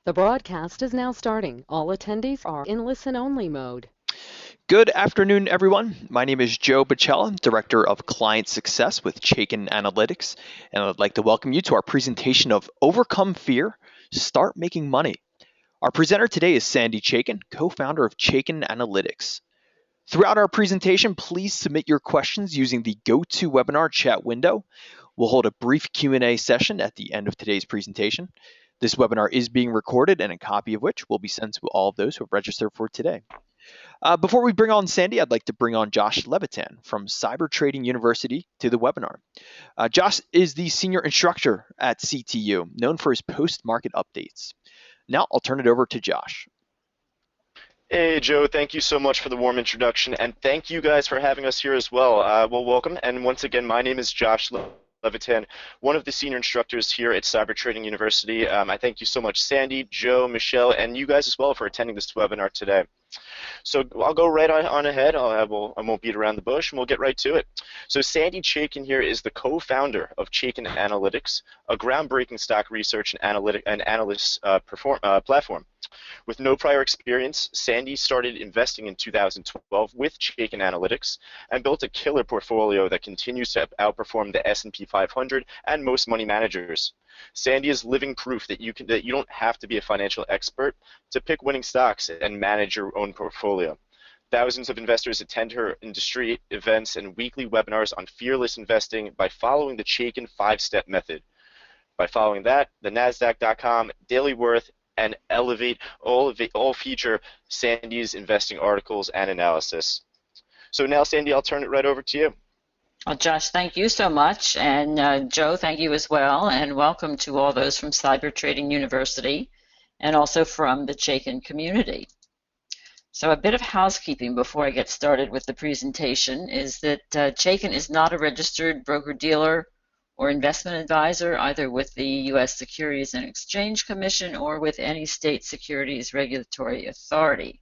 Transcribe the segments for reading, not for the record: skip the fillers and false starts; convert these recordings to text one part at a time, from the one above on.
The broadcast is now starting. All attendees are in listen-only mode. Good afternoon, everyone. My name is Joe Bacella, Director of Client Success with Chaikin Analytics, and I'd like to welcome you to our presentation of Overcome Fear, Start Making Money. Our presenter today is Sandy Chaikin, co-founder of Chaikin Analytics. Throughout our presentation, please submit your questions using the GoToWebinar chat window. We'll hold a brief Q&A session at the end of today's presentation. This webinar is being recorded, and a copy of which will be sent to all of those who have registered for today. Before we bring on Sandy, I'd like to bring on Josh Levitan from Cyber Trading University to the webinar. Josh is the senior instructor at CTU, known for his post-market updates. Now I'll turn it over to Josh. Hey, Joe, thank you so much for the warm introduction, and thank you guys for having us here as well. Well, welcome, and once again, my name is Josh Levitan, one of the senior instructors here at Cyber Trading University. I thank you so much, Sandy, Joe, Michelle, and you guys as well for attending this webinar today. So I'll go right on ahead. I won't beat around the bush, and we'll get right to it. So Sandy Chaikin here is the co-founder of Chaikin Analytics, a groundbreaking stock research and analyst platform. With no prior experience, Sandy started investing in 2012 with Chaikin Analytics and built a killer portfolio that continues to outperform the S&P 500 and most money managers. Sandy is living proof that you don't have to be a financial expert to pick winning stocks and manage your own portfolio. Thousands of investors attend her industry events and weekly webinars on fearless investing by following the Chaikin 5-step method. By following that, the NASDAQ.com, Daily Worth, and Elevate all feature Sandy's investing articles and analysis. So now, Sandy, I'll turn it right over to you. Well, Josh, thank you so much, and Joe, thank you as well, and welcome to all those from Cyber Trading University and also from the Chaikin community. So a bit of housekeeping before I get started with the presentation is that Chaikin is not a registered broker-dealer or investment advisor, either with the U.S. Securities and Exchange Commission or with any state securities regulatory authority.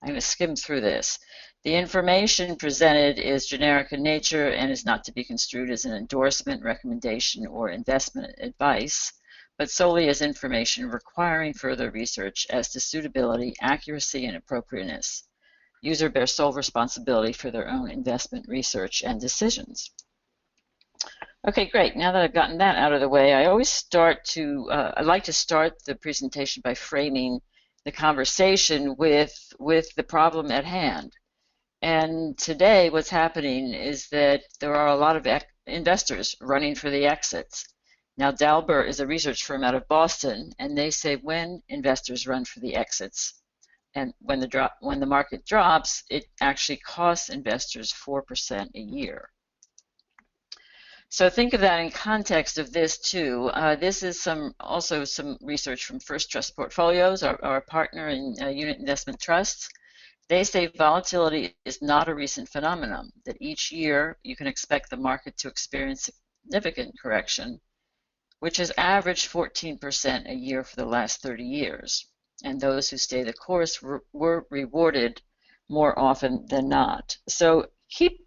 I'm going to skim through this. The information presented is generic in nature and is not to be construed as an endorsement, recommendation, or investment advice, but solely as information requiring further research as to suitability, accuracy, and appropriateness. User bears sole responsibility for their own investment research and decisions. Okay, great. Now that I've gotten that out of the way, I always I like to start the presentation by framing the conversation with the problem at hand. And today what's happening is that there are a lot of investors running for the exits. Now, Dalbert is a research firm out of Boston, and they say when investors run for the exits and when the market drops, it actually costs investors 4% a year. So think of that in context of this too. This is also some research from First Trust Portfolios, our partner in unit investment trusts. They say volatility is not a recent phenomenon, that each year you can expect the market to experience significant correction, which has averaged 14% a year for the last 30 years. And those who stay the course were rewarded more often than not. So keep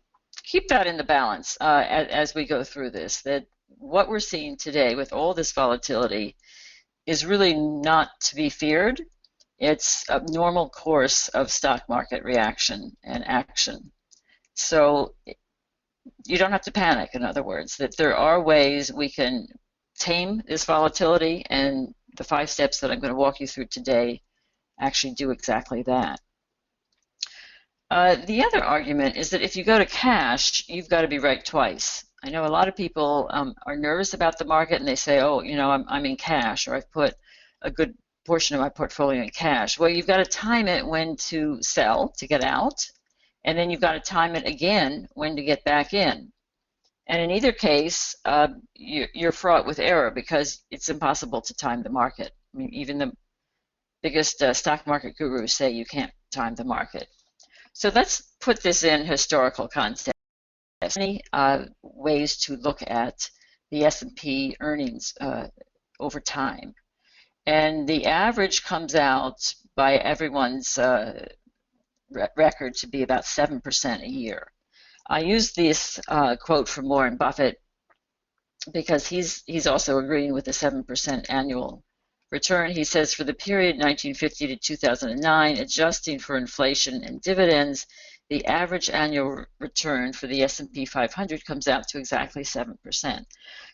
that in the balance as we go through this, that what we're seeing today with all this volatility is really not to be feared. It's a normal course of stock market reaction and action. So you don't have to panic, in other words, that there are ways we can tame this volatility, and the 5 steps that I'm going to walk you through today actually do exactly that. The other argument is that if you go to cash, you've got to be right twice. I know a lot of people are nervous about the market and they say, oh, you know, I'm in cash, or I've put a good portion of my portfolio in cash. Well, you've got to time it when to sell, to get out, and then you've got to time it again when to get back in. And in either case, you're fraught with error because it's impossible to time the market. I mean, even the biggest stock market gurus say you can't time the market. So let's put this in historical context. Many ways to look at the S&P earnings over time. And the average comes out by everyone's record to be about 7% a year. I use this quote from Warren Buffett because he's also agreeing with the 7% annual return. He says for the period 1950 to 2009, adjusting for inflation and dividends, the average annual return for the S&P 500 comes out to exactly 7%.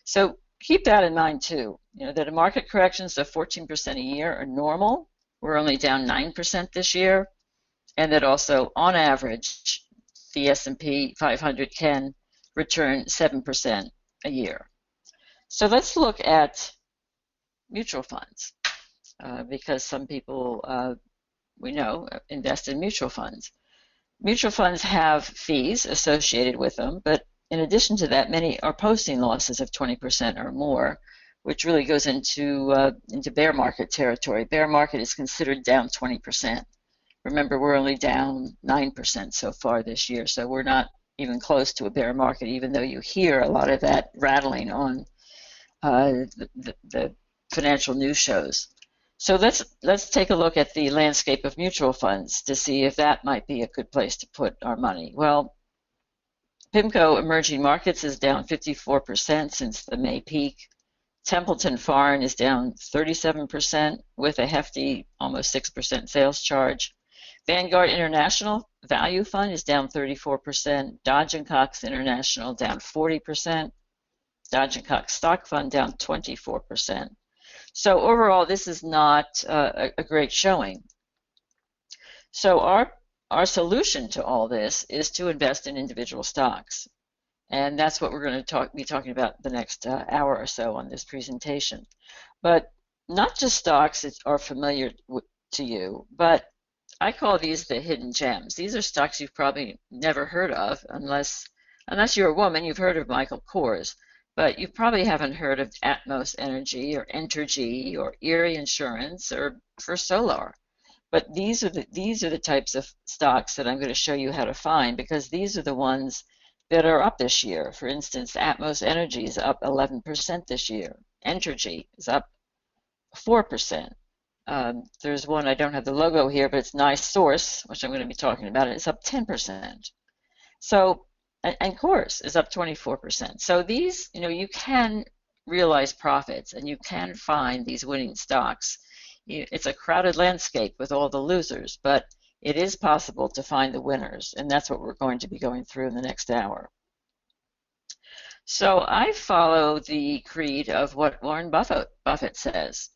So keep that in mind too, that a market corrections of 14% a year are normal. We're only down 9% this year, and that also on average the S&P 500 can return 7% a year. So let's look at mutual funds, because some people we know invest in mutual funds. Mutual funds have fees associated with them, but in addition to that, many are posting losses of 20% or more, which really goes into bear market territory. Bear market is considered down 20%. Remember, we're only down 9% so far this year, so we're not even close to a bear market, even though you hear a lot of that rattling on the financial news shows. So let's take a look at the landscape of mutual funds to see if that might be a good place to put our money. Well, PIMCO Emerging Markets is down 54% since the May peak. Templeton Foreign is down 37% with a hefty almost 6% sales charge. Vanguard International Value Fund is down 34%. Dodge & Cox International down 40%. Dodge & Cox Stock Fund down 24%. So overall, this is not a great showing. So our solution to all this is to invest in individual stocks. And that's what we're going to be talking about the next hour or so on this presentation. But not just stocks that are familiar to you, but I call these the hidden gems. These are stocks you've probably never heard of, unless you're a woman, you've heard of Michael Kors. But you probably haven't heard of Atmos Energy or Entergy or Erie Insurance or First Solar. But these are the types of stocks that I'm going to show you how to find, because these are the ones that are up this year. For instance, Atmos Energy is up 11% this year. Entergy is up 4%. There's one, I don't have the logo here, but it's Nice Source, which I'm going to be talking about. It's up 10%. So, and Kors is up 24%. So these, you can realize profits and you can find these winning stocks. It's a crowded landscape with all the losers, but it is possible to find the winners, and that's what we're going to be going through in the next hour. So I follow the creed of what Warren Buffett says,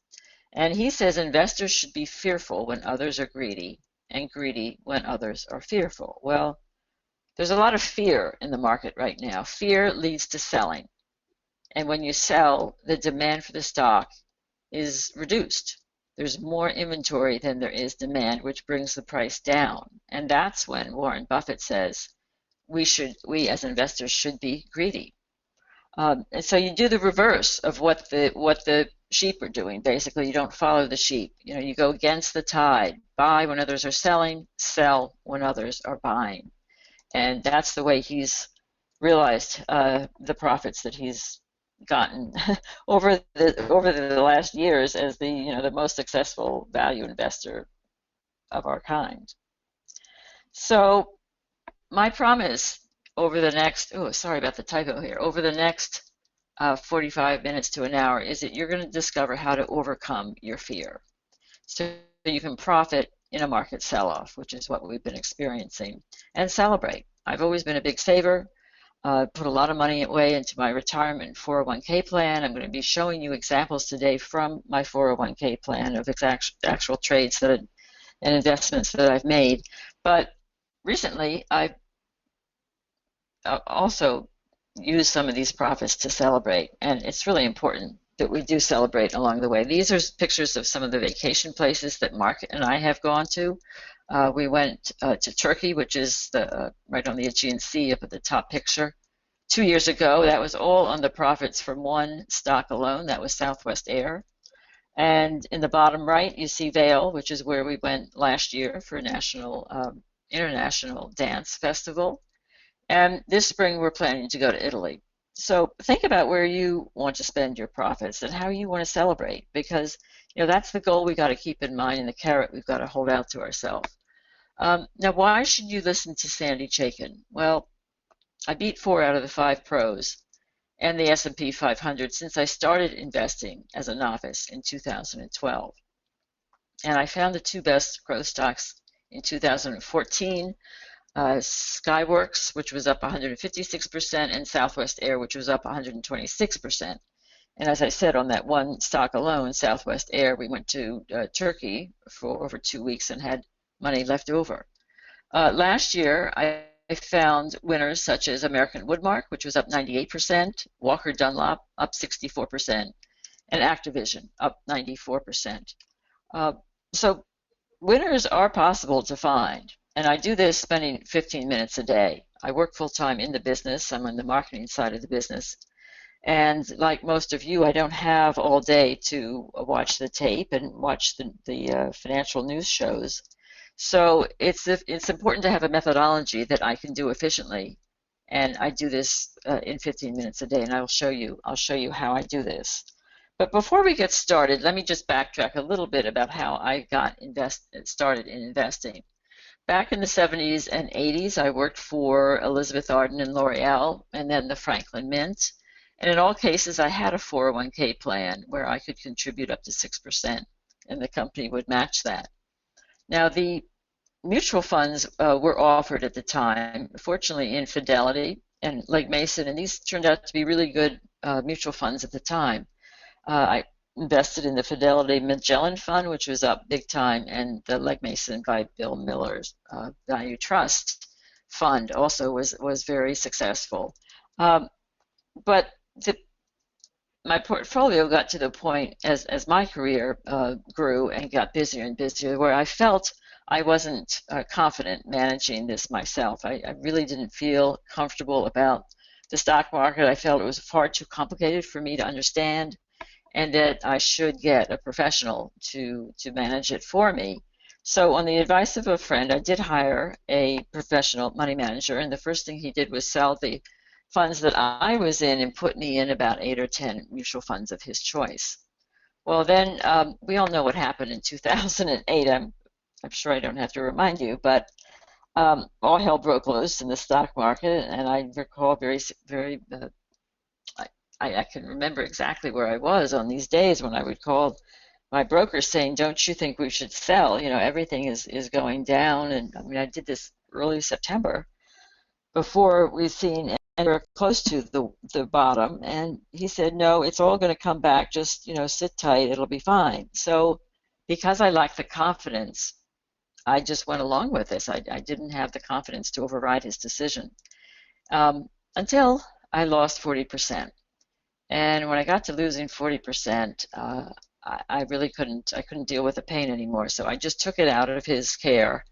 and he says investors should be fearful when others are greedy, and greedy when others are fearful. Well, there's a lot of fear in the market right now. Fear leads to selling. And when you sell, the demand for the stock is reduced. There's more inventory than there is demand, which brings the price down. And that's when Warren Buffett says we as investors should be greedy. And so you do the reverse of what the sheep are doing. Basically, you don't follow the sheep. You go against the tide. Buy when others are selling, sell when others are buying. And that's the way he's realized the profits that he's gotten over the last years as the most successful value investor of our kind. So my promise over the next, sorry about the typo here, over the next 45 minutes to an hour is that you're going to discover how to overcome your fear so you can profit in a market sell-off, which is what we've been experiencing, and celebrate. I've always been a big saver, put a lot of money away into my retirement 401k plan. I'm going to be showing you examples today from my 401k plan of actual trades and investments that I've made. But recently, I've also used some of these profits to celebrate, and it's really important that we do celebrate along the way. These are pictures of some of the vacation places that Mark and I have gone to. We went to Turkey, which is right on the Aegean Sea up at the top picture. 2 years ago, that was all on the profits from one stock alone. That was Southwest Air. And in the bottom right, you see Vail, which is where we went last year for International Dance Festival. And this spring, we're planning to go to Italy. So think about where you want to spend your profits and how you want to celebrate, because that's the goal we got to keep in mind, and the carrot we've got to hold out to ourselves. Now, why should you listen to Sandy Chaikin? Well, I beat 4 out of the 5 pros, and the S&P 500 since I started investing as a novice in 2012. And I found the two best growth stocks in 2014, Skyworks, which was up 156%, and Southwest Air, which was up 126%. And as I said, on that one stock alone, Southwest Air, we went to Turkey for over 2 weeks and had money left over. Last year, I found winners such as American Woodmark, which was up 98%, Walker Dunlop up 64%, and Activision up 94%. So winners are possible to find, and I do this spending 15 minutes a day. I work full-time in the business. I'm on the marketing side of the business. And like most of you, I don't have all day to watch the tape and watch the financial news shows. So it's important to have a methodology that I can do efficiently, and I do this in 15 minutes a day, and I'll show you how I do this. But before we get started, let me just backtrack a little bit about how I got started in investing. Back in the 70s and 80s, I worked for Elizabeth Arden and L'Oreal, and then the Franklin Mint. And in all cases, I had a 401k plan where I could contribute up to 6%, and the company would match that. Now, the mutual funds were offered at the time, fortunately in Fidelity and Legg Mason, and these turned out to be really good mutual funds at the time. I invested in the Fidelity Magellan Fund, which was up big time, and the Legg Mason by Bill Miller's Value Trust Fund also was very successful. But my portfolio got to the point as my career grew and got busier and busier where I felt I wasn't confident managing this myself. I really didn't feel comfortable about the stock market. I felt it was far too complicated for me to understand, and that I should get a professional to manage it for me. So on the advice of a friend, I did hire a professional money manager, and the first thing he did was sell the funds that I was in and put me in about 8 or 10 mutual funds of his choice. Well, then we all know what happened in 2008. I'm sure I don't have to remind you, but all hell broke loose in the stock market, and I recall I can remember exactly where I was on these days when I would call my broker saying, "Don't you think we should sell? You know, everything is going down." And I mean, I did this early September before we've seen anywhere close to the bottom. And he said, "No, it's all going to come back. Just, sit tight. It'll be fine." So because I lacked the confidence, I just went along with this. I didn't have the confidence to override his decision until I lost 40%. And when I got to losing 40%, I really couldn't deal with the pain anymore. So I just took it out of his care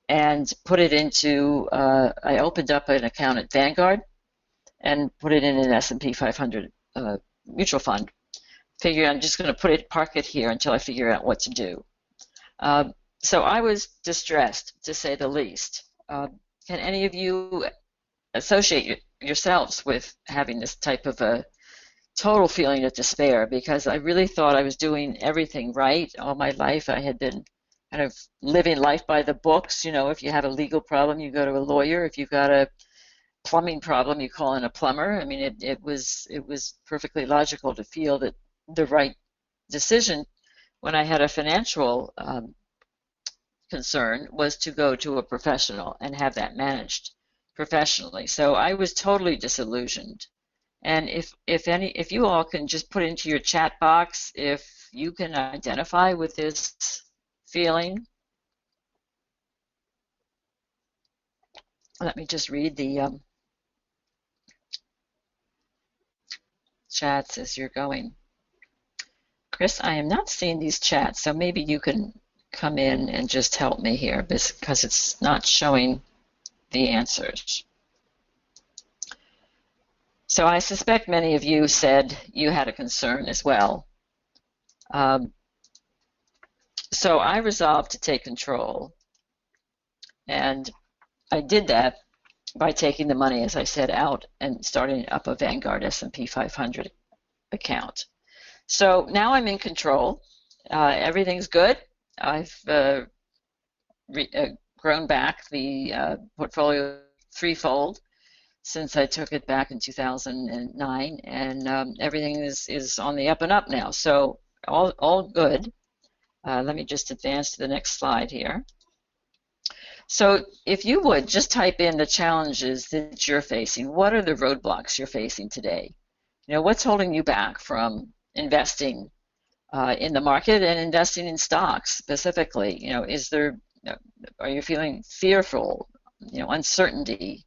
and put it into, I opened up an account at Vanguard and put it in an S&P 500 mutual fund. Figure I'm just going to park it here until I figure out what to do. So I was distressed, to say the least. Can any of you associate yourselves with having this type of a total feeling of despair? Because I really thought I was doing everything right all my life. I had been kind of living life by the books. If you have a legal problem, you go to a lawyer. If you've got a plumbing problem, you call in a plumber. I mean, it was perfectly logical to feel that the right decision when I had a financial concern was to go to a professional and have that managed professionally. So I was totally disillusioned. And if you all can just put into your chat box if you can identify with this feeling. Let me just read the chats as you're going. Chris, I am not seeing these chats, so maybe you can come in and just help me here because it's not showing the answers. So I suspect many of you said you had a concern as well. So I resolved to take control, and I did that by taking the money, as I said, out and starting up a Vanguard S&P 500 account. So now I'm in control. Everything's good. I've grown back the portfolio threefold. since I took it back in 2009, and everything is on the up and up now. So all good. Let me just advance to the next slide here. So if you would just type in the challenges that you're facing, what are the roadblocks you're facing today? You know, what's holding you back from investing in the market and investing in stocks specifically? You know, are you feeling fearful? You know, uncertainty.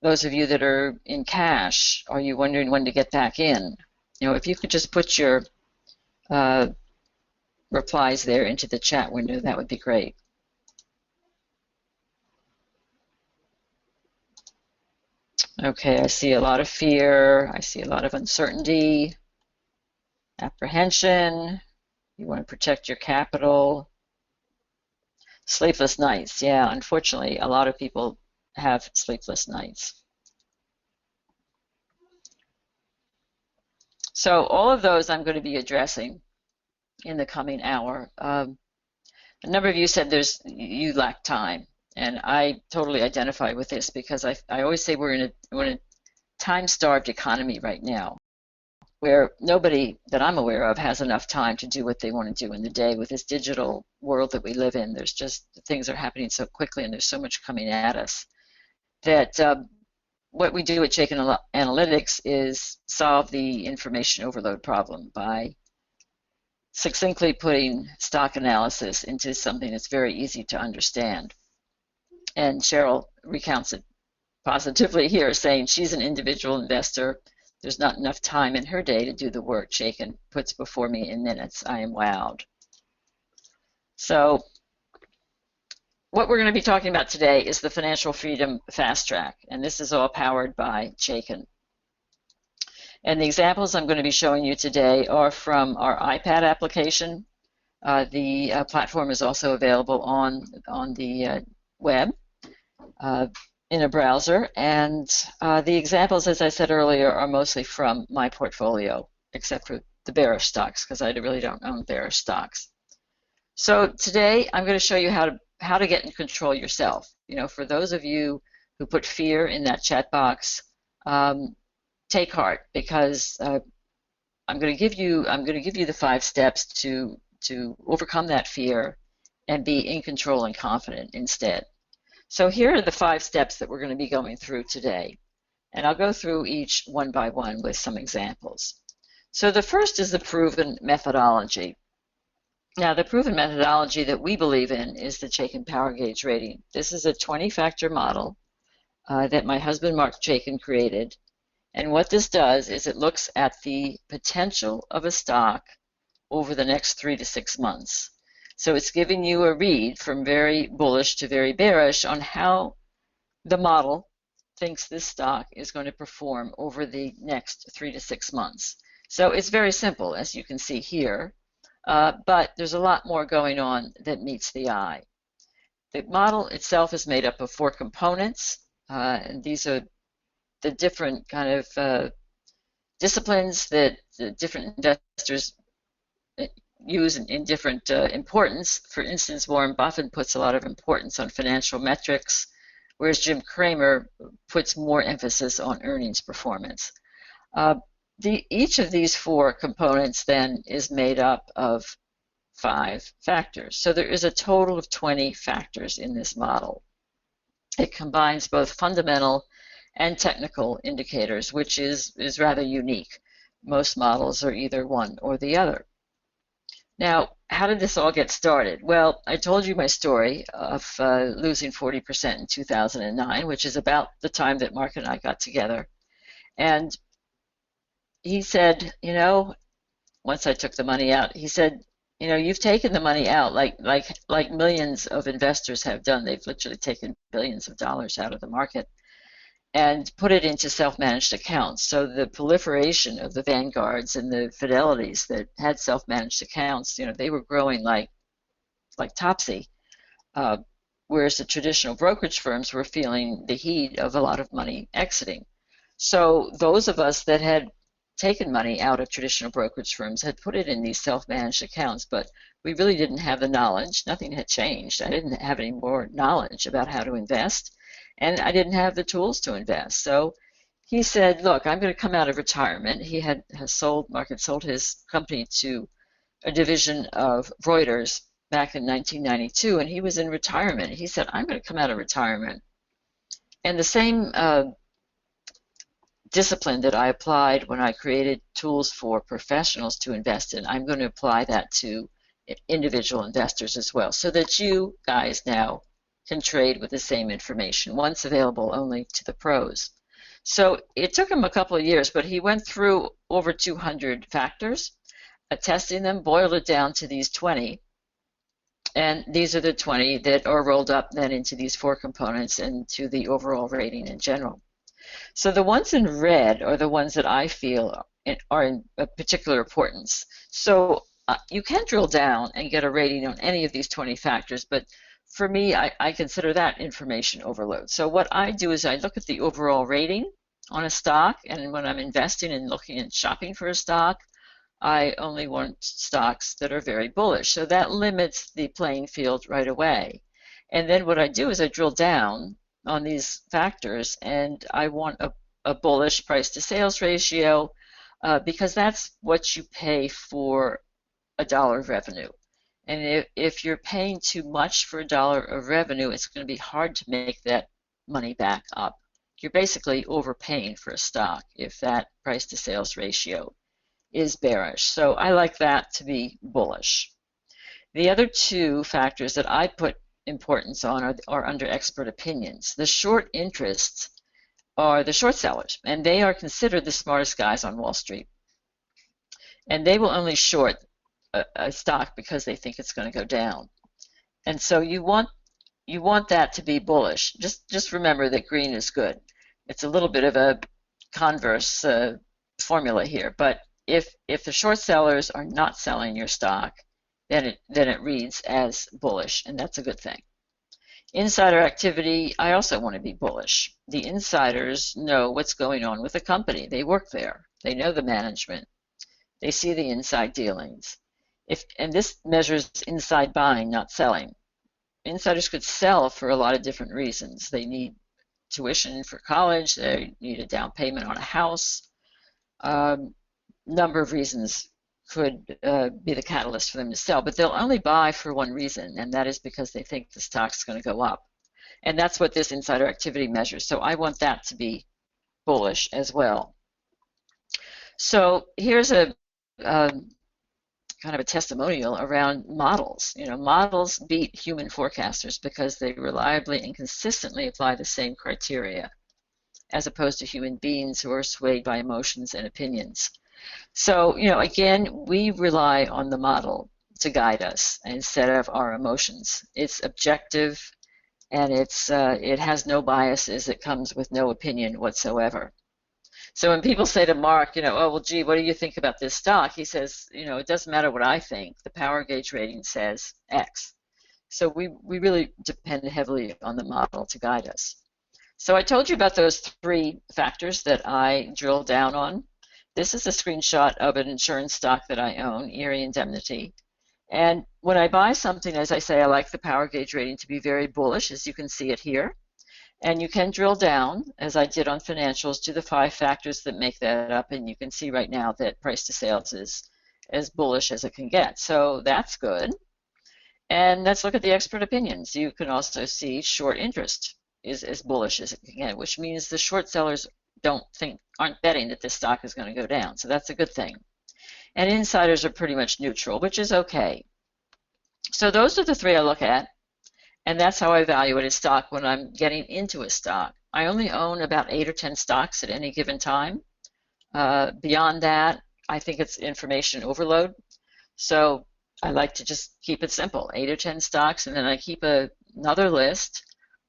Those of you that are in cash, are you wondering when to get back in? You know, if you could just put your replies there into the chat window, that would be great. Okay, I see a lot of fear. I see a lot of uncertainty, apprehension. You want to protect your capital. Sleepless nights. Yeah, unfortunately, a lot of people have sleepless nights. So all of those I'm going to be addressing in the coming hour. A number of you said you lack time, and I totally identify with this because I always say we're in a time-starved economy right now, where nobody that I'm aware of has enough time to do what they want to do in the day. With this digital world that we live in, there's just things are happening so quickly, and there's so much coming at us that what we do at Chaikin Analytics is solve the information overload problem by succinctly putting stock analysis into something that's very easy to understand. And Cheryl recounts it positively here, saying she's an individual investor. There's not enough time in her day to do the work Chaikin puts before me in minutes. I am wowed. So what we're going to be talking about today is the Financial Freedom Fast Track, and this is all powered by Chaikin. And the examples I'm going to be showing you today are from our iPad application. The platform is also available on the web in a browser, and the examples, as I said earlier, are mostly from my portfolio, except for the bearish stocks, because I really don't own bearish stocks. So today I'm going to show you how to get in control yourself. You know, for those of you who put fear in that chat box, take heart, because I'm going to give you the 5 steps to overcome that fear and be in control and confident instead. So here are the 5 steps that we're going to be going through today, and I'll go through each one by one with some examples. So the first is the proven methodology. Now, the proven methodology that we believe in is the Chaikin Power Gauge rating. This is a 20-factor model that my husband Mark Chaikin created. And what this does is it looks at the potential of a stock over the next 3 to 6 months. So it's giving you a read from very bullish to very bearish on how the model thinks this stock is going to perform over the next 3 to 6 months. So it's very simple, as you can see here. But there's a lot more going on that meets the eye. The model itself is made up of 4 components, and these are the different kind of disciplines that the different investors use in different importance. For instance, Warren Buffett puts a lot of importance on financial metrics, whereas Jim Cramer puts more emphasis on earnings performance. Each of these 4 components then is made up of 5 factors. So there is a total of 20 factors in this model. It combines both fundamental and technical indicators, which is rather unique. Most models are either one or the other. Now, how did this all get started? Well, I told you my story of losing 40% in 2009, which is about the time that Mark and I got together. And he said, you know, once I took the money out, he said, you know, you've taken the money out like millions of investors have done. They've literally taken billions of dollars out of the market and put it into self-managed accounts. So the proliferation of the Vanguards and the Fidelities that had self-managed accounts, you know, they were growing like Topsy, whereas the traditional brokerage firms were feeling the heat of a lot of money exiting. So those of us that had taken money out of traditional brokerage firms had put it in these self-managed accounts, but we really didn't have the knowledge. Nothing had changed. I didn't have any more knowledge about how to invest. and I didn't have the tools to invest. So he said, look, I'm going to come out of retirement. He has sold his company to a division of Reuters back in 1992, and he was in retirement. He said, I'm going to come out of retirement. And the same discipline that I applied when I created tools for professionals to invest in, I'm going to apply that to individual investors as well, so that you guys now can trade with the same information, once available only to the pros. So it took him a couple of years, but he went through over 200 factors, testing them, boiled it down to these 20. And these are the 20 that are rolled up then into these 4 components and to the overall rating in general. So the ones in red are the ones that I feel are in a particular importance. So you can drill down and get a rating on any of these 20 factors, but for me, I consider that information overload. So what I do is I look at the overall rating on a stock, and when I'm investing and looking and shopping for a stock, I only want stocks that are very bullish. So that limits the playing field right away. And then what I do is I drill down on these factors, and I want a bullish price to sales ratio because that's what you pay for $1 of revenue. And if you're paying too much for $1 of revenue, it's going to be hard to make that money back up. You're basically overpaying for a stock if that price to sales ratio is bearish. So I like that to be bullish. The other 2 factors that I put importance on are under expert opinions. The short interests are the short sellers, and they are considered the smartest guys on Wall Street. And they will only short a stock because they think it's going to go down. And so you want that to be bullish. Just remember that green is good. It's a little bit of a converse formula here, but if the short sellers are not selling your stock, then it reads as bullish, and that's a good thing. Insider activity, I also want to be bullish. The insiders know what's going on with the company. They work there. They know the management. They see the inside dealings. And this measures inside buying, not selling. Insiders could sell for a lot of different reasons. They need tuition for college. They need a down payment on a house. Number of reasons could be the catalyst for them to sell, but they'll only buy for one reason, and that is because they think the stock's going to go up. And that's what this insider activity measures. So I want that to be bullish as well. So here's a kind of a testimonial around models. Models beat human forecasters because they reliably and consistently apply the same criteria, as opposed to human beings who are swayed by emotions and opinions. So, again, we rely on the model to guide us instead of our emotions. It's objective, and it has no biases. It comes with no opinion whatsoever. So when people say to Mark, oh, well, gee, what do you think about this stock? He says, it doesn't matter what I think. The power gauge rating says X. So we really depend heavily on the model to guide us. So I told you about those 3 factors that I drill down on. This is a screenshot of an insurance stock that I own, Erie Indemnity. And when I buy something, as I say, I like the power gauge rating to be very bullish, as you can see it here. And you can drill down, as I did on financials, to the 5 factors that make that up. And you can see right now that price to sales is as bullish as it can get. So that's good. And let's look at the expert opinions. You can also see short interest is as bullish as it can get, which means the short sellers aren't betting that this stock is going to go down. So that's a good thing. And insiders are pretty much neutral, which is okay. So those are the 3 I look at, and that's how I evaluate a stock when I'm getting into a stock. I only own about 8 or 10 stocks at any given time. Beyond that, I think it's information overload. So I like to just keep it simple, 8 or 10 stocks, and then I keep another list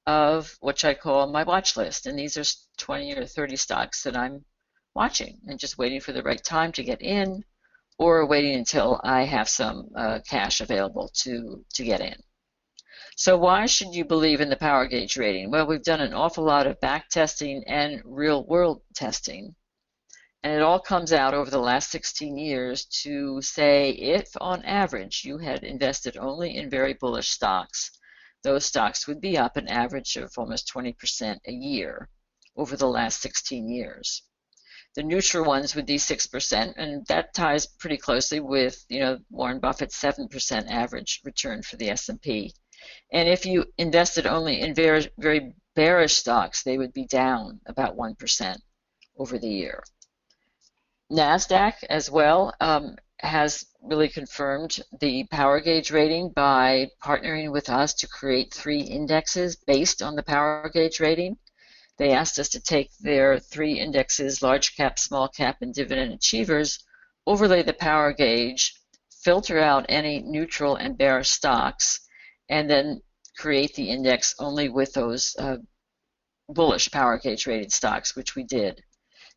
of what I call my watch list. And these are 20 or 30 stocks that I'm watching and just waiting for the right time to get in, or waiting until I have some cash available to get in. So why should you believe in the power gauge rating? Well, we've done an awful lot of back testing and real world testing. And it all comes out over the last 16 years to say if on average you had invested only in very bullish stocks, those stocks would be up an average of almost 20% a year over the last 16 years. The neutral ones would be 6%, and that ties pretty closely with, Warren Buffett's 7% average return for the S&P. And if you invested only in very, very bearish stocks, they would be down about 1% over the year. NASDAQ as well has really confirmed the power gauge rating by partnering with us to create 3 indexes based on the power gauge rating. They asked us to take their 3 indexes, large cap, small cap, and dividend achievers, overlay the power gauge, filter out any neutral and bearish stocks, and then create the index only with those bullish power gauge rated stocks, which we did.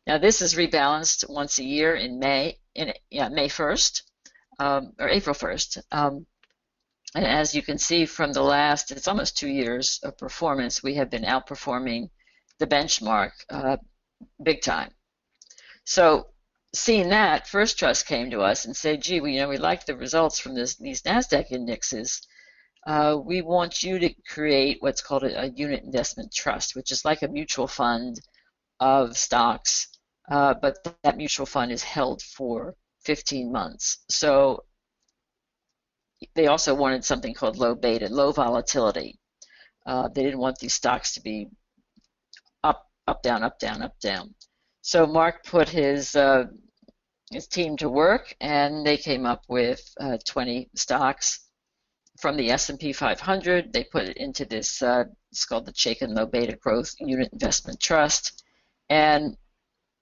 Now this is rebalanced once a year in May 1st, or April 1st. And as you can see from the last, it's almost 2 years of performance, we have been outperforming the benchmark big time. So seeing that, First Trust came to us and said, gee, we like the results from these NASDAQ indexes. We want you to create what's called a unit investment trust, which is like a mutual fund of stocks, but that mutual fund is held for 15 months. So they also wanted something called low beta, low volatility. They didn't want these stocks to be up, down, up, down, up, down. So Mark put his team to work, and they came up with 20 stocks from the S&P 500. They put it into this, it's called the Chaikin Low Beta Growth Unit Investment Trust. And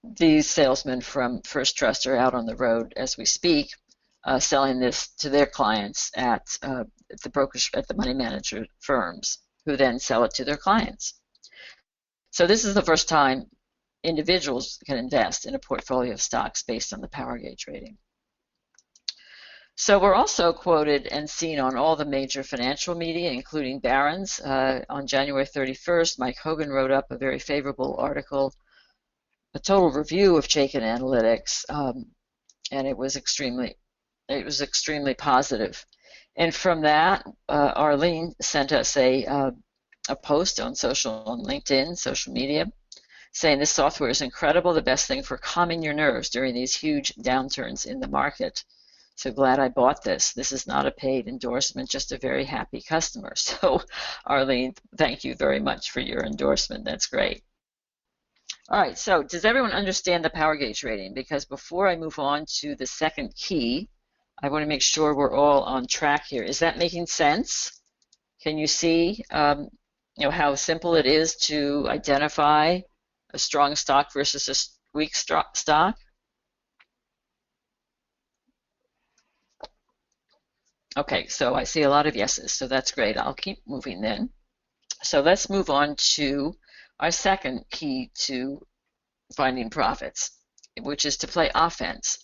these salesmen from First Trust are out on the road as we speak, selling this to their clients at the money manager firms, who then sell it to their clients. So this is the first time individuals can invest in a portfolio of stocks based on the power gauge rating. So we're also quoted and seen on all the major financial media, including Barron's. On January 31st, Mike Hogan wrote up a very favorable article, a total review of Chaikin Analytics, and it was extremely positive. And from that, Arlene sent us a post on LinkedIn, social media, saying this software is incredible, the best thing for calming your nerves during these huge downturns in the market. So glad I bought this. This is not a paid endorsement, just a very happy customer. So Arlene, thank you very much for your endorsement. That's great. All right, so does everyone understand the power gauge rating? Because before I move on to the second key, I want to make sure we're all on track here. Is that making sense? Can you see how simple it is to identify a strong stock versus a weak stock? Okay, so I see a lot of yeses, so that's great. I'll keep moving then. So let's move on to our second key to finding profits, which is to play offense.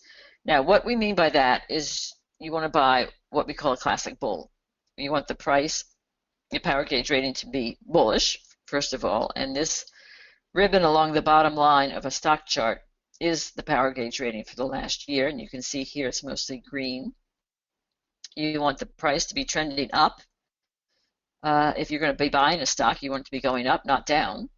Now, what we mean by that is you want to buy what we call a classic bull. You want the price, the power gauge rating to be bullish, first of all, and this ribbon along the bottom line of a stock chart is the power gauge rating for the last year, and you can see here it's mostly green. You want the price to be trending up. If you're going to be buying a stock, you want it to be going up, not down.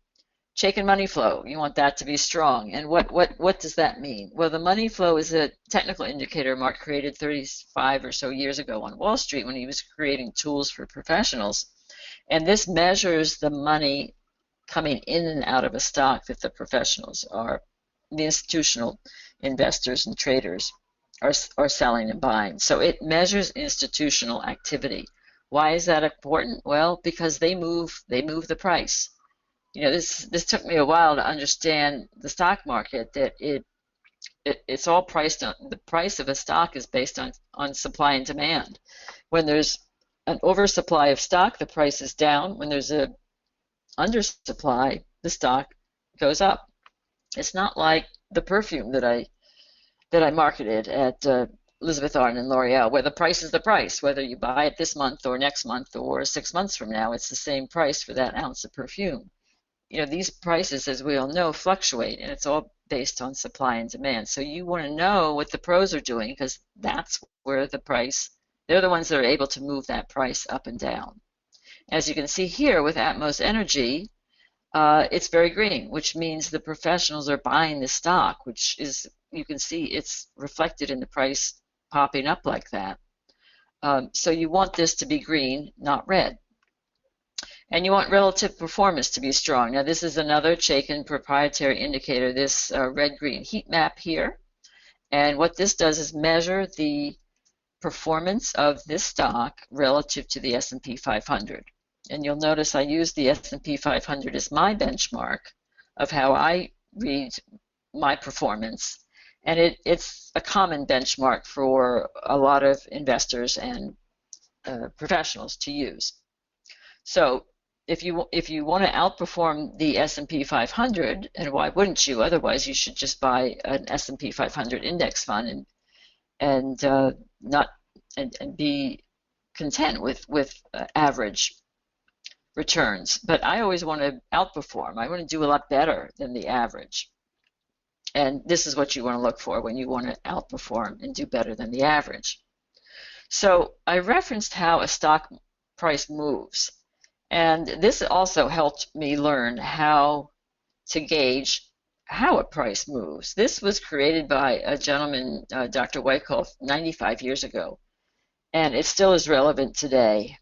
Chaikin money flow, you want that to be strong. And what does that mean? Well, the money flow is a technical indicator Mark created 35 or so years ago on Wall Street when he was creating tools for professionals. And this measures the money coming in and out of a stock that the professionals are, the institutional investors and traders are selling and buying. So it measures institutional activity. Why is that important? Well, because they move the price. This took me a while to understand the stock market, that it's all priced on, the price of a stock is based on supply and demand. When there's an oversupply of stock, the price is down. When there's a undersupply, the stock goes up. It's not like the perfume that I marketed at Elizabeth Arden and L'Oreal, where the price is the price. Whether you buy it this month or next month or 6 months from now, it's the same price for that ounce of perfume. These prices, as we all know, fluctuate, and it's all based on supply and demand. So you want to know what the pros are doing, because that's where the price, they're the ones that are able to move that price up and down. As you can see here with Atmos Energy, it's very green, which means the professionals are buying the stock, which is, you can see it's reflected in the price popping up like that. So you want this to be green, not red. And you want relative performance to be strong. Now this is another Chaikin proprietary indicator, this red-green heat map here. And what this does is measure the performance of this stock relative to the S&P 500. And you'll notice I use the S&P 500 as my benchmark of how I read my performance. And it's a common benchmark for a lot of investors and professionals to use. So if you want to outperform the S&P 500, and why wouldn't you? Otherwise, you should just buy an S&P 500 index fund and be content with average returns. But I always want to outperform. I want to do a lot better than the average. And this is what you want to look for when you want to outperform and do better than the average. So I referenced how a stock price moves. And this also helped me learn how to gauge how a price moves. This was created by a gentleman, Dr. Wyckoff, 95 years ago. And it still is relevant today,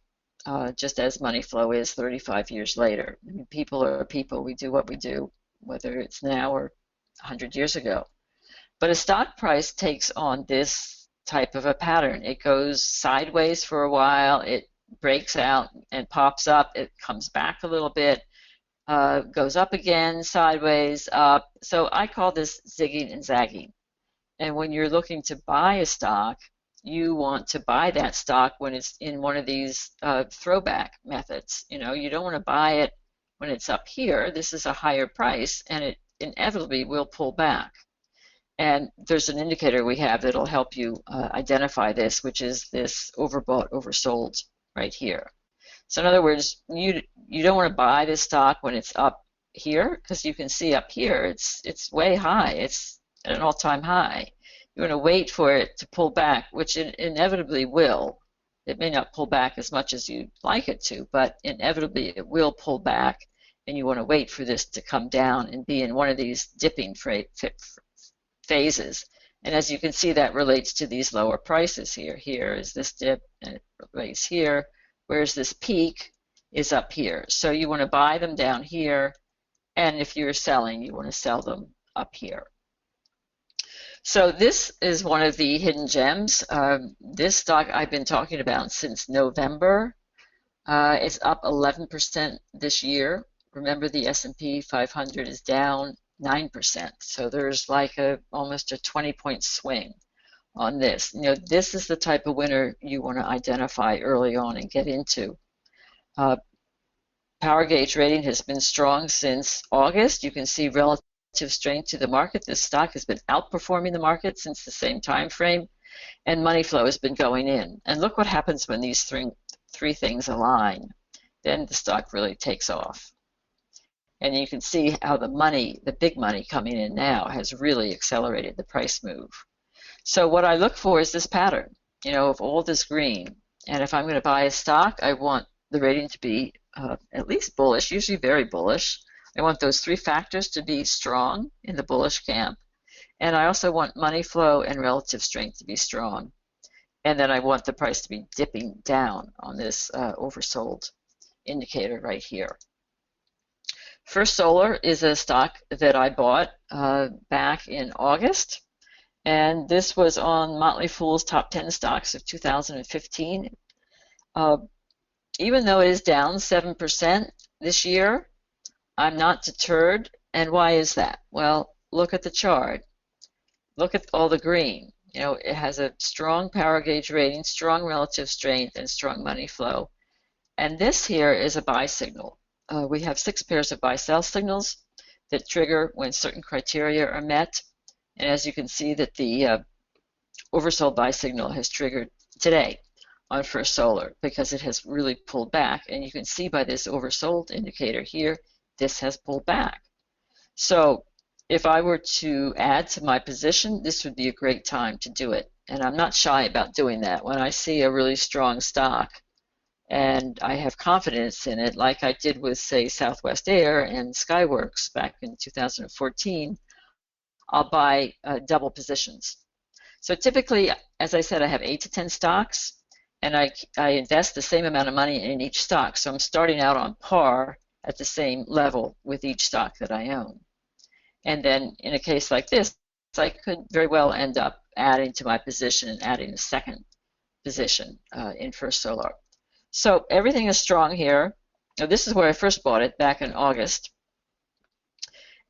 just as money flow is 35 years later. I mean, people are people. We do what we do, whether it's now or 100 years ago. But a stock price takes on this type of a pattern. It goes sideways for a while, it breaks out and pops up, it comes back a little bit, goes up again, sideways, up. So I call this zigging and zagging. And when you're looking to buy a stock, you want to buy that stock when it's in one of these throwback methods. You know, you don't want to buy it when it's up here. This is a higher price, and it inevitably will pull back. And there's an indicator we have that'll help you identify this, which is this overbought, oversold right here. So in other words, you don't want to buy this stock when it's up here, because you can see up here it's way high. It's at an all-time high. You want to wait for it to pull back, which it inevitably will. It may not pull back as much as you'd like it to, but inevitably it will pull back, and you want to wait for this to come down and be in one of these dipping phases. And as you can see, that relates to these lower prices here. Here is this dip, and it relates here, whereas this peak is up here. So you want to buy them down here, and if you're selling, you want to sell them up here. So this is one of the hidden gems. This stock I've been talking about since November. It's up 11% this year. Remember, the S&P 500 is down 9%. So there's like almost a 20-point swing on this. You know, this is the type of winner you want to identify early on and get into. Power gauge rating has been strong since August. You can see relative strength to the market. This stock has been outperforming the market since the same time frame, and money flow has been going in. And look what happens when these three things align. Then the stock really takes off. And you can see how the big money coming in now has really accelerated the price move. So what I look for is this pattern, you know, of all this green. And if I'm going to buy a stock, I want the rating to be at least bullish, usually very bullish. I want those three factors to be strong in the bullish camp. And I also want money flow and relative strength to be strong. And then I want the price to be dipping down on this oversold indicator right here. First Solar is a stock that I bought back in August. And this was on Motley Fool's top 10 stocks of 2015. Even though it is down 7% this year, I'm not deterred. And why is that? Well, look at the chart. Look at all the green. You know, it has a strong power gauge rating, strong relative strength, and strong money flow. And this here is a buy signal. We have 6 pairs of buy-sell signals that trigger when certain criteria are met. And as you can see, that the oversold buy signal has triggered today on First Solar because it has really pulled back. And you can see by this oversold indicator here, this has pulled back. So if I were to add to my position, this would be a great time to do it. And I'm not shy about doing that. When I see a really strong stock and I have confidence in it, like I did with, say, Southwest Air and Skyworks back in 2014, I'll buy double positions. So typically, as I said, I have 8 to 10 stocks, and I invest the same amount of money in each stock. So I'm starting out on par at the same level with each stock that I own. And then in a case like this, I could very well end up adding to my position and adding a second position in First Solar. So everything is strong here. Now, this is where I first bought it back in August.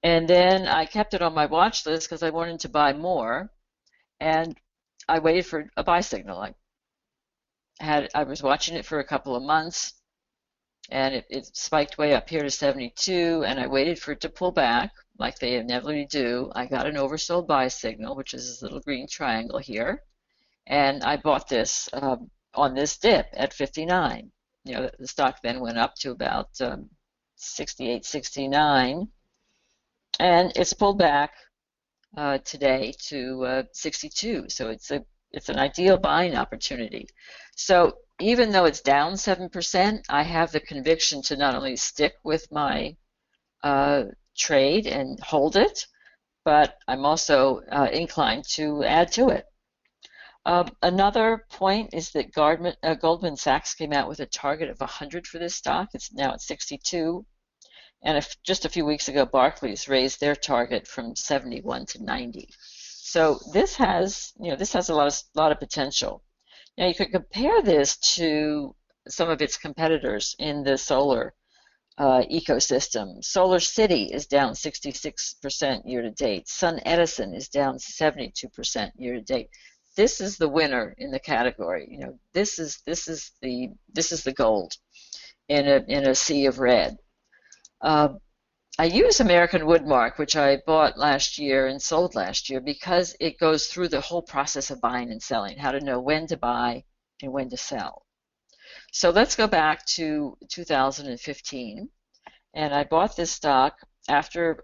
And then I kept it on my watch list because I wanted to buy more. And I waited for a buy signal. I was watching it for a couple of months, and it spiked way up here to 72, and I waited for it to pull back like they inevitably do. I got an oversold buy signal, which is this little green triangle here, and I bought this on this dip at 59. You know, the stock then went up to about 68, 69, and it's pulled back today to 62. So it's an ideal buying opportunity. So even though it's down 7%, I have the conviction to not only stick with my trade and hold it, but I'm also inclined to add to it. Another point is that Goldman Sachs came out with a target of 100 for this stock. It's now at 62. And just a few weeks ago, Barclays raised their target from 71 to 90. So this has a lot of potential. Now you could compare this to some of its competitors in the solar ecosystem. Solar City is down 66% year to date. Sun Edison is down 72% year to date. This is the winner in the category. You know, this is the gold in a sea of red. I use American Woodmark, which I bought last year and sold last year, because it goes through the whole process of buying and selling, how to know when to buy and when to sell. So let's go back to 2015, and I bought this stock after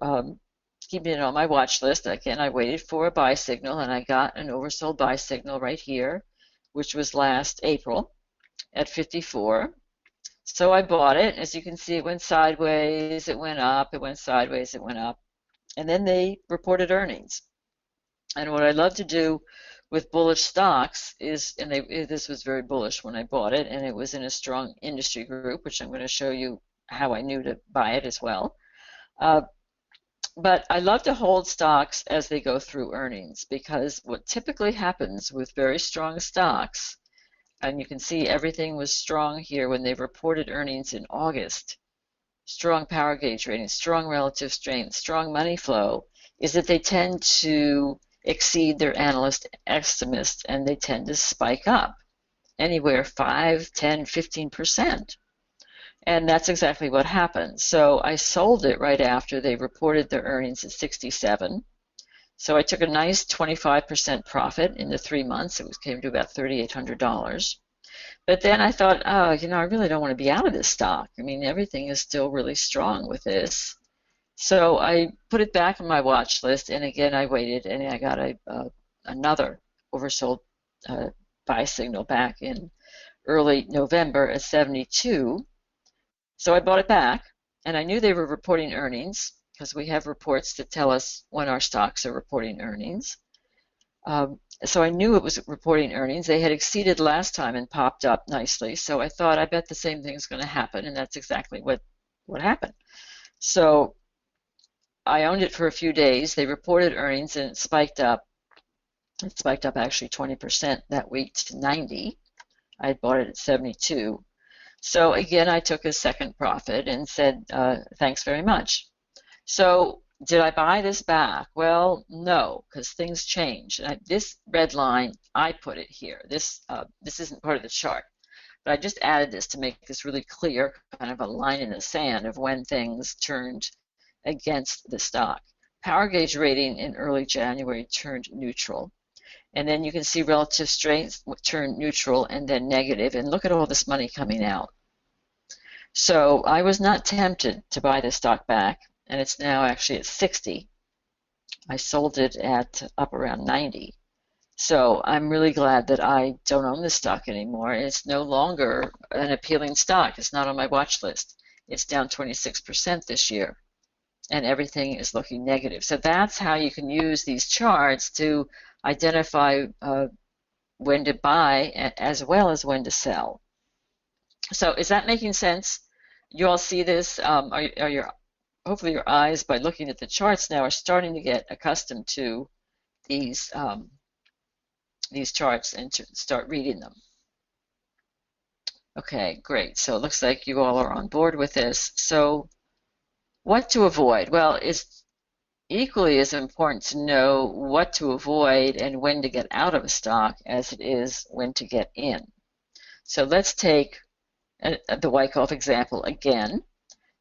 keeping it on my watch list. Again, I waited for a buy signal, and I got an oversold buy signal right here, which was last April at 54. So I bought it. As you can see, it went sideways, it went up, it went sideways, it went up. And then they reported earnings. And what I love to do with bullish stocks is, and this was very bullish when I bought it, and it was in a strong industry group, which I'm going to show you how I knew to buy it as well. But I love to hold stocks as they go through earnings, because what typically happens with very strong stocks, and you can see everything was strong here when they reported earnings in August. Strong power gauge rating, strong relative strength, strong money flow, is that they tend to exceed their analyst estimates, and they tend to spike up anywhere 5, 10, 15%. And that's exactly what happened. So I sold it right after they reported their earnings at 67. So I took a nice 25% profit in the 3 months. It came to about $3,800. But then I thought, oh, I really don't want to be out of this stock. I mean, everything is still really strong with this. So I put it back on my watch list, and again I waited, and I got another oversold buy signal back in early November at 72. So I bought it back, and I knew they were reporting earnings, because we have reports that tell us when our stocks are reporting earnings. So I knew it was reporting earnings. They had exceeded last time and popped up nicely. So I thought, I bet the same thing is going to happen, and that's exactly what happened. So I owned it for a few days. They reported earnings, and it spiked up. It spiked up actually 20% that week to 90. I had bought it at 72. So again, I took a second profit and said, thanks very much. So did I buy this back? Well, no, because things change. This red line, I put it here. This isn't part of the chart, but I just added this to make this really clear, kind of a line in the sand of when things turned against the stock. Power gauge rating in early January turned neutral. And then you can see relative strength turned neutral and then negative. And look at all this money coming out. So I was not tempted to buy this stock back, and it's now actually at 60. I sold it at up around 90. So I'm really glad that I don't own this stock anymore. It's no longer an appealing stock. It's not on my watch list. It's down 26% this year, and everything is looking negative. So that's how you can use these charts to identify when to buy as well as when to sell. So is that making sense? You all see this? Hopefully your eyes, by looking at the charts now, are starting to get accustomed to these charts and to start reading them. Okay, great. So it looks like you all are on board with this. So what to avoid? Well, it's equally as important to know what to avoid and when to get out of a stock as it is when to get in. So let's take the Wyckoff example again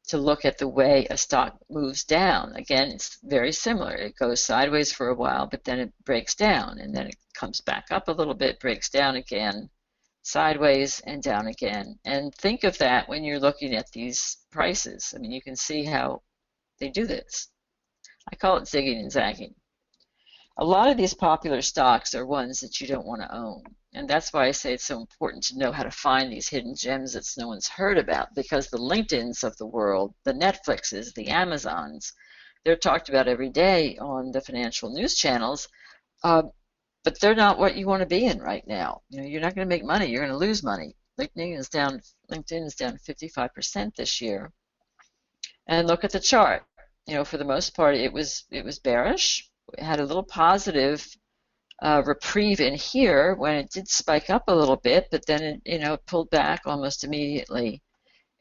to look at the way a stock moves down. Again, it's very similar. It goes sideways for a while, but then it breaks down, and then it comes back up a little bit, breaks down again, sideways and down again. And think of that when you're looking at these prices. I mean, you can see how they do this. I call it zigging and zagging. A lot of these popular stocks are ones that you don't want to own. And that's why I say it's so important to know how to find these hidden gems that no one's heard about, because the LinkedIns of the world, the Netflixes, the Amazons, they're talked about every day on the financial news channels, but they're not what you want to be in right now. You know, you're not going to make money. You're going to lose money. LinkedIn is down 55% this year. And look at the chart. You know, for the most part, it was bearish. It had a little positive reprieve in here when it did spike up a little bit, but then it pulled back almost immediately.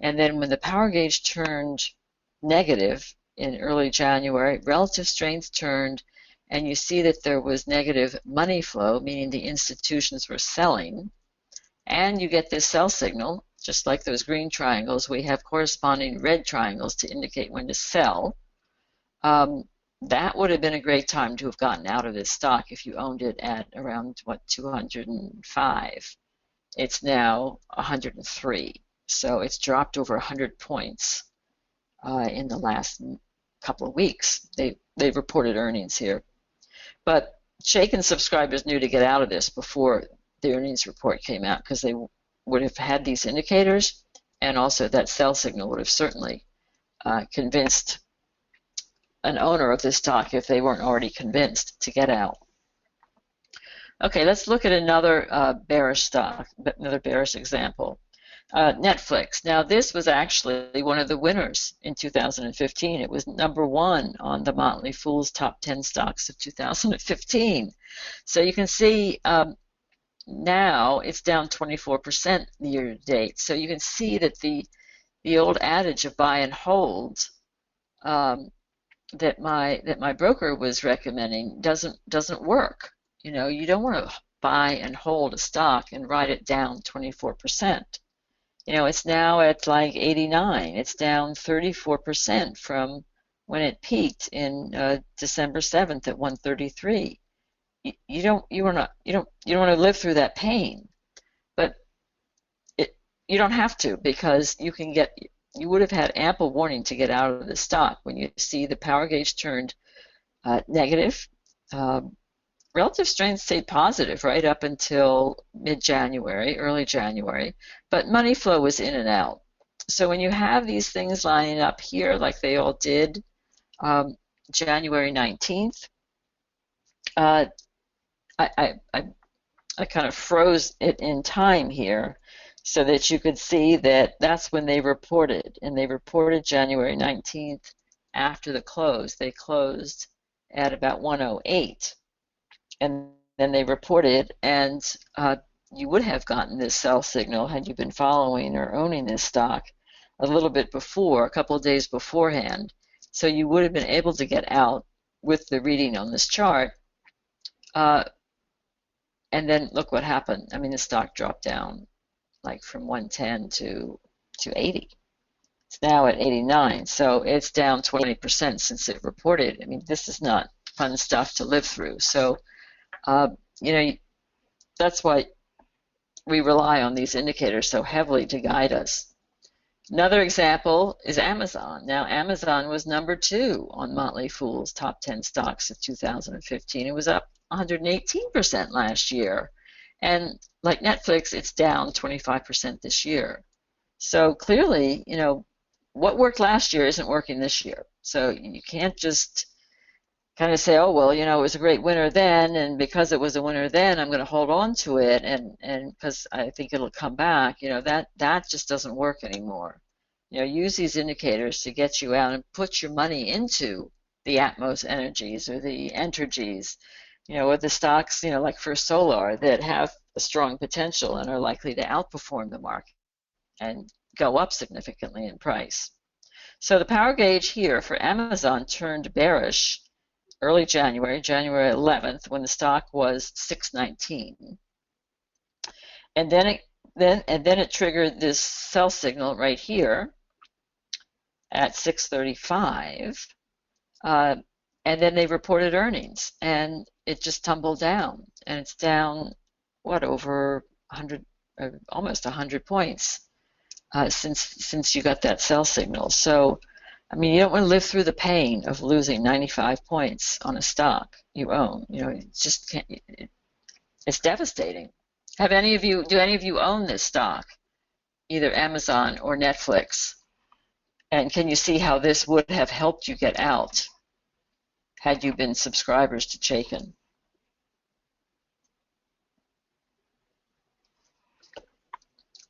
And then when the power gauge turned negative in early January, relative strength turned, and you see that there was negative money flow, meaning the institutions were selling, and you get this sell signal, just like those green triangles. We have corresponding red triangles to indicate when to sell. That would have been a great time to have gotten out of this stock if you owned it at around, 205. It's now 103. So it's dropped over 100 points in the last couple of weeks. They've reported earnings here. But Chaikin subscribers knew to get out of this before the earnings report came out, because they would have had these indicators, and also that sell signal would have certainly convinced an owner of this stock, if they weren't already convinced, to get out. Okay, let's look at another bearish stock, another bearish example. Netflix. Now, this was actually one of the winners in 2015. It was #1 on the Motley Fool's top 10 stocks of 2015. So you can see now it's down 24% year to date. So you can see that the old adage of buy and hold that my broker was recommending doesn't work. You know, you don't want to buy and hold a stock and ride it down 24%. You know, it's now at like 89. It's down 34% from when it peaked in December 7th at 133. You don't want to live through that pain, but you don't have to, because you would have had ample warning to get out of the stock when you see the power gauge turned negative. Relative strength stayed positive right up until mid-January, early January, but money flow was in and out. So when you have these things lining up here like they all did January 19th, I kind of froze it in time here so that you could see that that's when they reported. And they reported January 19th after the close. They closed at about 108. And then they reported, and you would have gotten this sell signal had you been following or owning this stock a little bit before, a couple of days beforehand. So you would have been able to get out with the reading on this chart. And then look what happened. I mean, the stock dropped down like from 110 to 80. It's now at 89. So it's down 20% since it reported. I mean, this is not fun stuff to live through. So that's why we rely on these indicators so heavily to guide us. Another example is Amazon. Now, Amazon was #2 on Motley Fool's top 10 stocks of 2015. It was up 118% last year. And like Netflix, it's down 25% this year. So clearly, you know, what worked last year isn't working this year. So you can't just kind of say, oh, well, you know, it was a great winner then, and because it was a winner then, I'm going to hold on to it, and because I think it'll come back. You know, that just doesn't work anymore. You know, use these indicators to get you out and put your money into the Atmos energies or the Entergies, you know, or the stocks, you know, like for Solar that have a strong potential and are likely to outperform the market and go up significantly in price. So the power gauge here for Amazon turned bearish early January, January 11th, when the stock was 619, and then it triggered this sell signal right here at 635, and then they reported earnings, and it just tumbled down, and it's down what, over 100, almost 100 points since you got that sell signal. So I mean, you don't want to live through the pain of losing 95 points on a stock you own. You know, it just can't. It's devastating. Do any of you own this stock, either Amazon or Netflix? And can you see how this would have helped you get out had you been subscribers to Chaikin?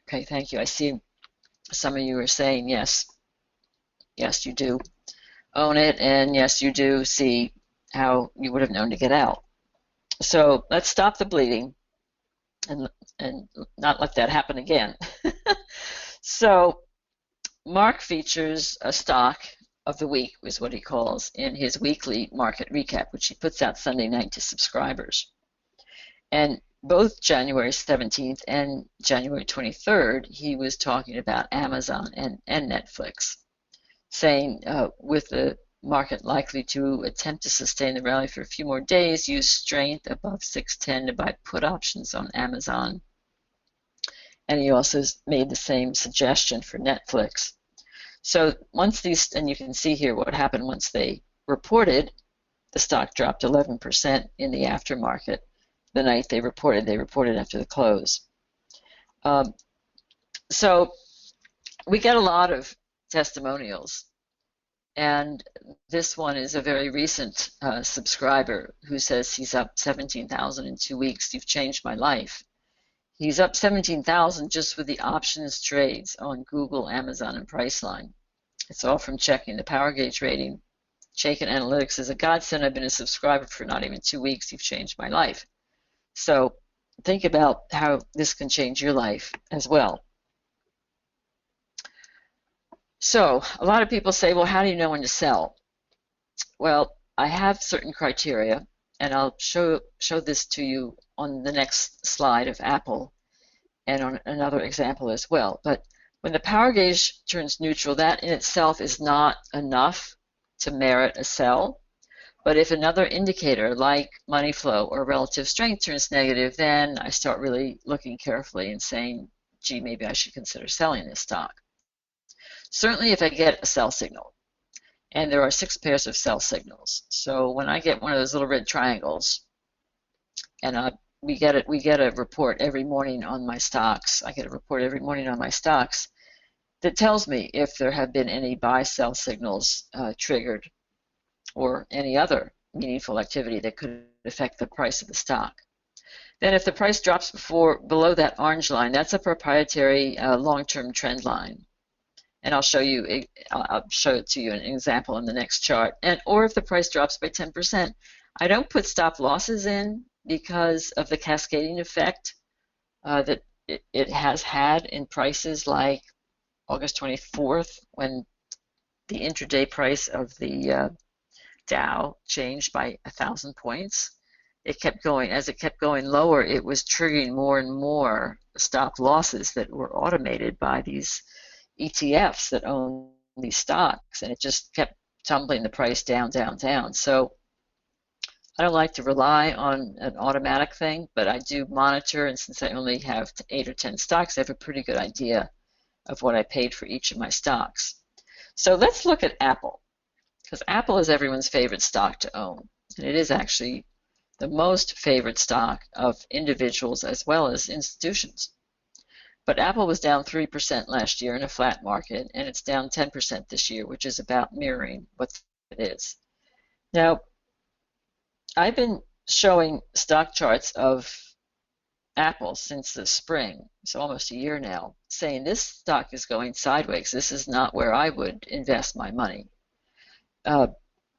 Okay, thank you. I see some of you are saying yes. Yes, you do own it, and yes, you do see how you would have known to get out. So let's stop the bleeding and not let that happen again. So Mark features a stock of the week, is what he calls, in his weekly market recap, which he puts out Sunday night to subscribers. And both January 17th and January 23rd, he was talking about Amazon and Netflix, saying with the market likely to attempt to sustain the rally for a few more days, use strength above 610 to buy put options on Amazon. And he also made the same suggestion for Netflix. So once these, and you can see here what happened once they reported, the stock dropped 11% in the aftermarket the night they reported. They reported after the close. So we get a lot of testimonials, and this one is a very recent subscriber who says he's up 17,000 in 2 weeks. You've changed my life. He's up 17,000 just with the options trades on Google, Amazon, and Priceline. It's all from checking the power gauge rating. Chaikin Analytics is a godsend. I've been a subscriber for not even 2 weeks. You've changed my life. So think about how this can change your life as well. So a lot of people say, well, how do you know when to sell? Well, I have certain criteria, and I'll show this to you on the next slide of Apple and on another example as well. But when the power gauge turns neutral, that in itself is not enough to merit a sell. But if another indicator like money flow or relative strength turns negative, then I start really looking carefully and saying, gee, maybe I should consider selling this stock. Certainly if I get a sell signal, and there are 6 pairs of sell signals. So when I get one of those little red triangles, and we get a report every morning on my stocks. I get a report every morning on my stocks that tells me if there have been any buy-sell signals triggered or any other meaningful activity that could affect the price of the stock. Then if the price drops below that orange line, that's a proprietary long-term trend line. And I'll show it to you in an example in the next chart. Or if the price drops by 10%, I don't put stop losses in because of the cascading effect that it has had in prices like August 24th, when the intraday price of the Dow changed by 1,000 points. It kept going. As it kept going lower, it was triggering more and more stop losses that were automated by these ETFs that own these stocks, and it just kept tumbling the price down, down, down. So I don't like to rely on an automatic thing, but I do monitor, and since I only have 8 or 10 stocks, I have a pretty good idea of what I paid for each of my stocks. So let's look at Apple, because Apple is everyone's favorite stock to own, and it is actually the most favored stock of individuals as well as institutions. But Apple was down 3% last year in a flat market, and it's down 10% this year, which is about mirroring what it is. Now, I've been showing stock charts of Apple since the spring, so almost a year now, saying this stock is going sideways. This is not where I would invest my money.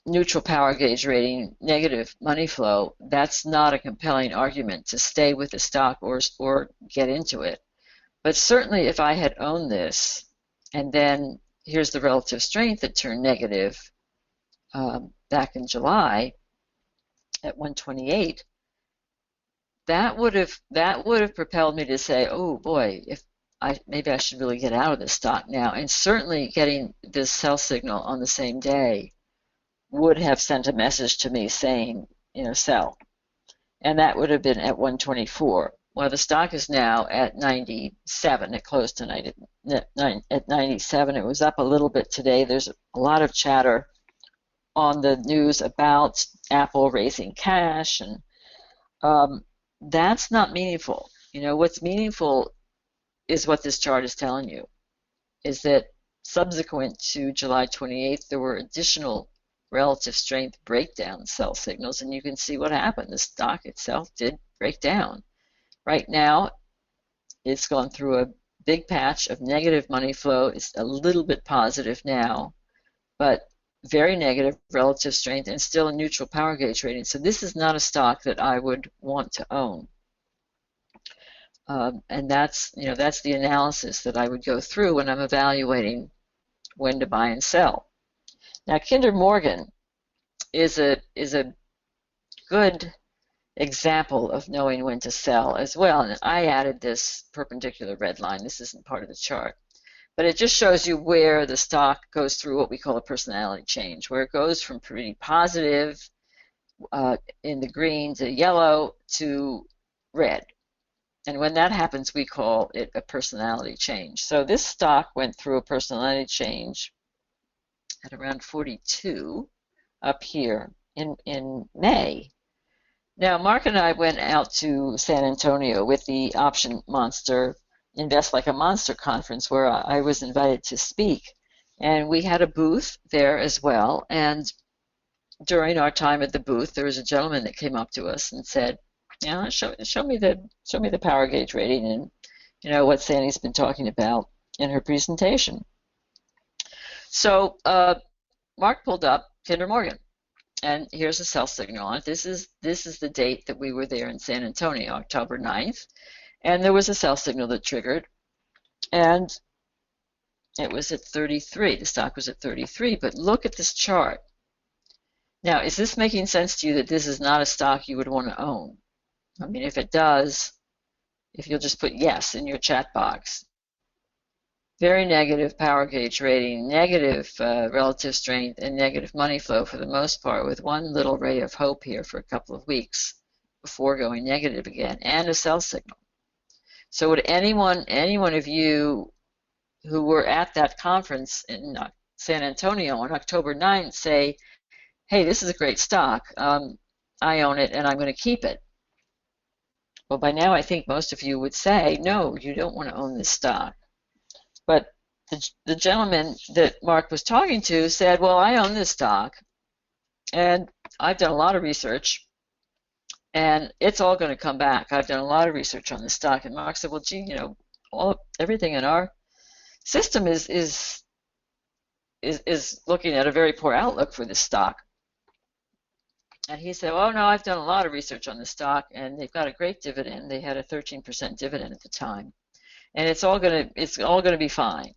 Neutral power gauge rating, negative money flow, that's not a compelling argument to stay with the stock or get into it. But certainly if I had owned this, and then here's the relative strength that turned negative back in July at 128, that would have propelled me to say, oh boy, maybe I should really get out of this stock now. And certainly getting this sell signal on the same day would have sent a message to me saying, sell. And that would have been at 124. Well, the stock is now at 97. It closed tonight at 97. It was up a little bit today. There's a lot of chatter on the news about Apple raising cash, and that's not meaningful. What's meaningful is what this chart is telling you, is that subsequent to July 28th, there were additional relative strength breakdown sell signals, and you can see what happened. The stock itself did break down. Right now, it's gone through a big patch of negative money flow. It's a little bit positive now, but very negative relative strength and still a neutral power gauge rating. So this is not a stock that I would want to own. And that's the analysis that I would go through when I'm evaluating when to buy and sell. Now, Kinder Morgan is a good example of knowing when to sell as well. And I added this perpendicular red line. This isn't part of the chart. But it just shows you where the stock goes through what we call a personality change, where it goes from pretty positive in the green to yellow to red. And when that happens, we call it a personality change. So this stock went through a personality change at around 42 up here in May. Now, Mark and I went out to San Antonio with the Option Monster Invest Like a Monster conference, where I was invited to speak. And we had a booth there as well. And during our time at the booth, there was a gentleman that came up to us and said, show me the power gauge rating and what Sandy's been talking about in her presentation. So Mark pulled up Kinder Morgan, and here's a sell signal on it. This is the date that we were there in San Antonio, October 9th, and there was a sell signal that triggered, and it was at 33. The stock was at 33, but look at this chart. Now, is this making sense to you that this is not a stock you would want to own? I mean, if it does, if you'll just put yes in your chat box. Very negative power gauge rating, negative relative strength, and negative money flow for the most part, with one little ray of hope here for a couple of weeks before going negative again, and a sell signal. So would any one of you who were at that conference in San Antonio on October 9th say, hey, this is a great stock, I own it and I'm going to keep it? Well, by now I think most of you would say, no, you don't want to own this stock. But the gentleman that Mark was talking to said, well, I own this stock, and I've done a lot of research, and it's all going to come back. I've done a lot of research on this stock. And Mark said, well, gee, everything in our system is looking at a very poor outlook for this stock. And he said, oh, no, I've done a lot of research on the stock, and they've got a great dividend. They had a 13% dividend at the time. And it's all going to be fine.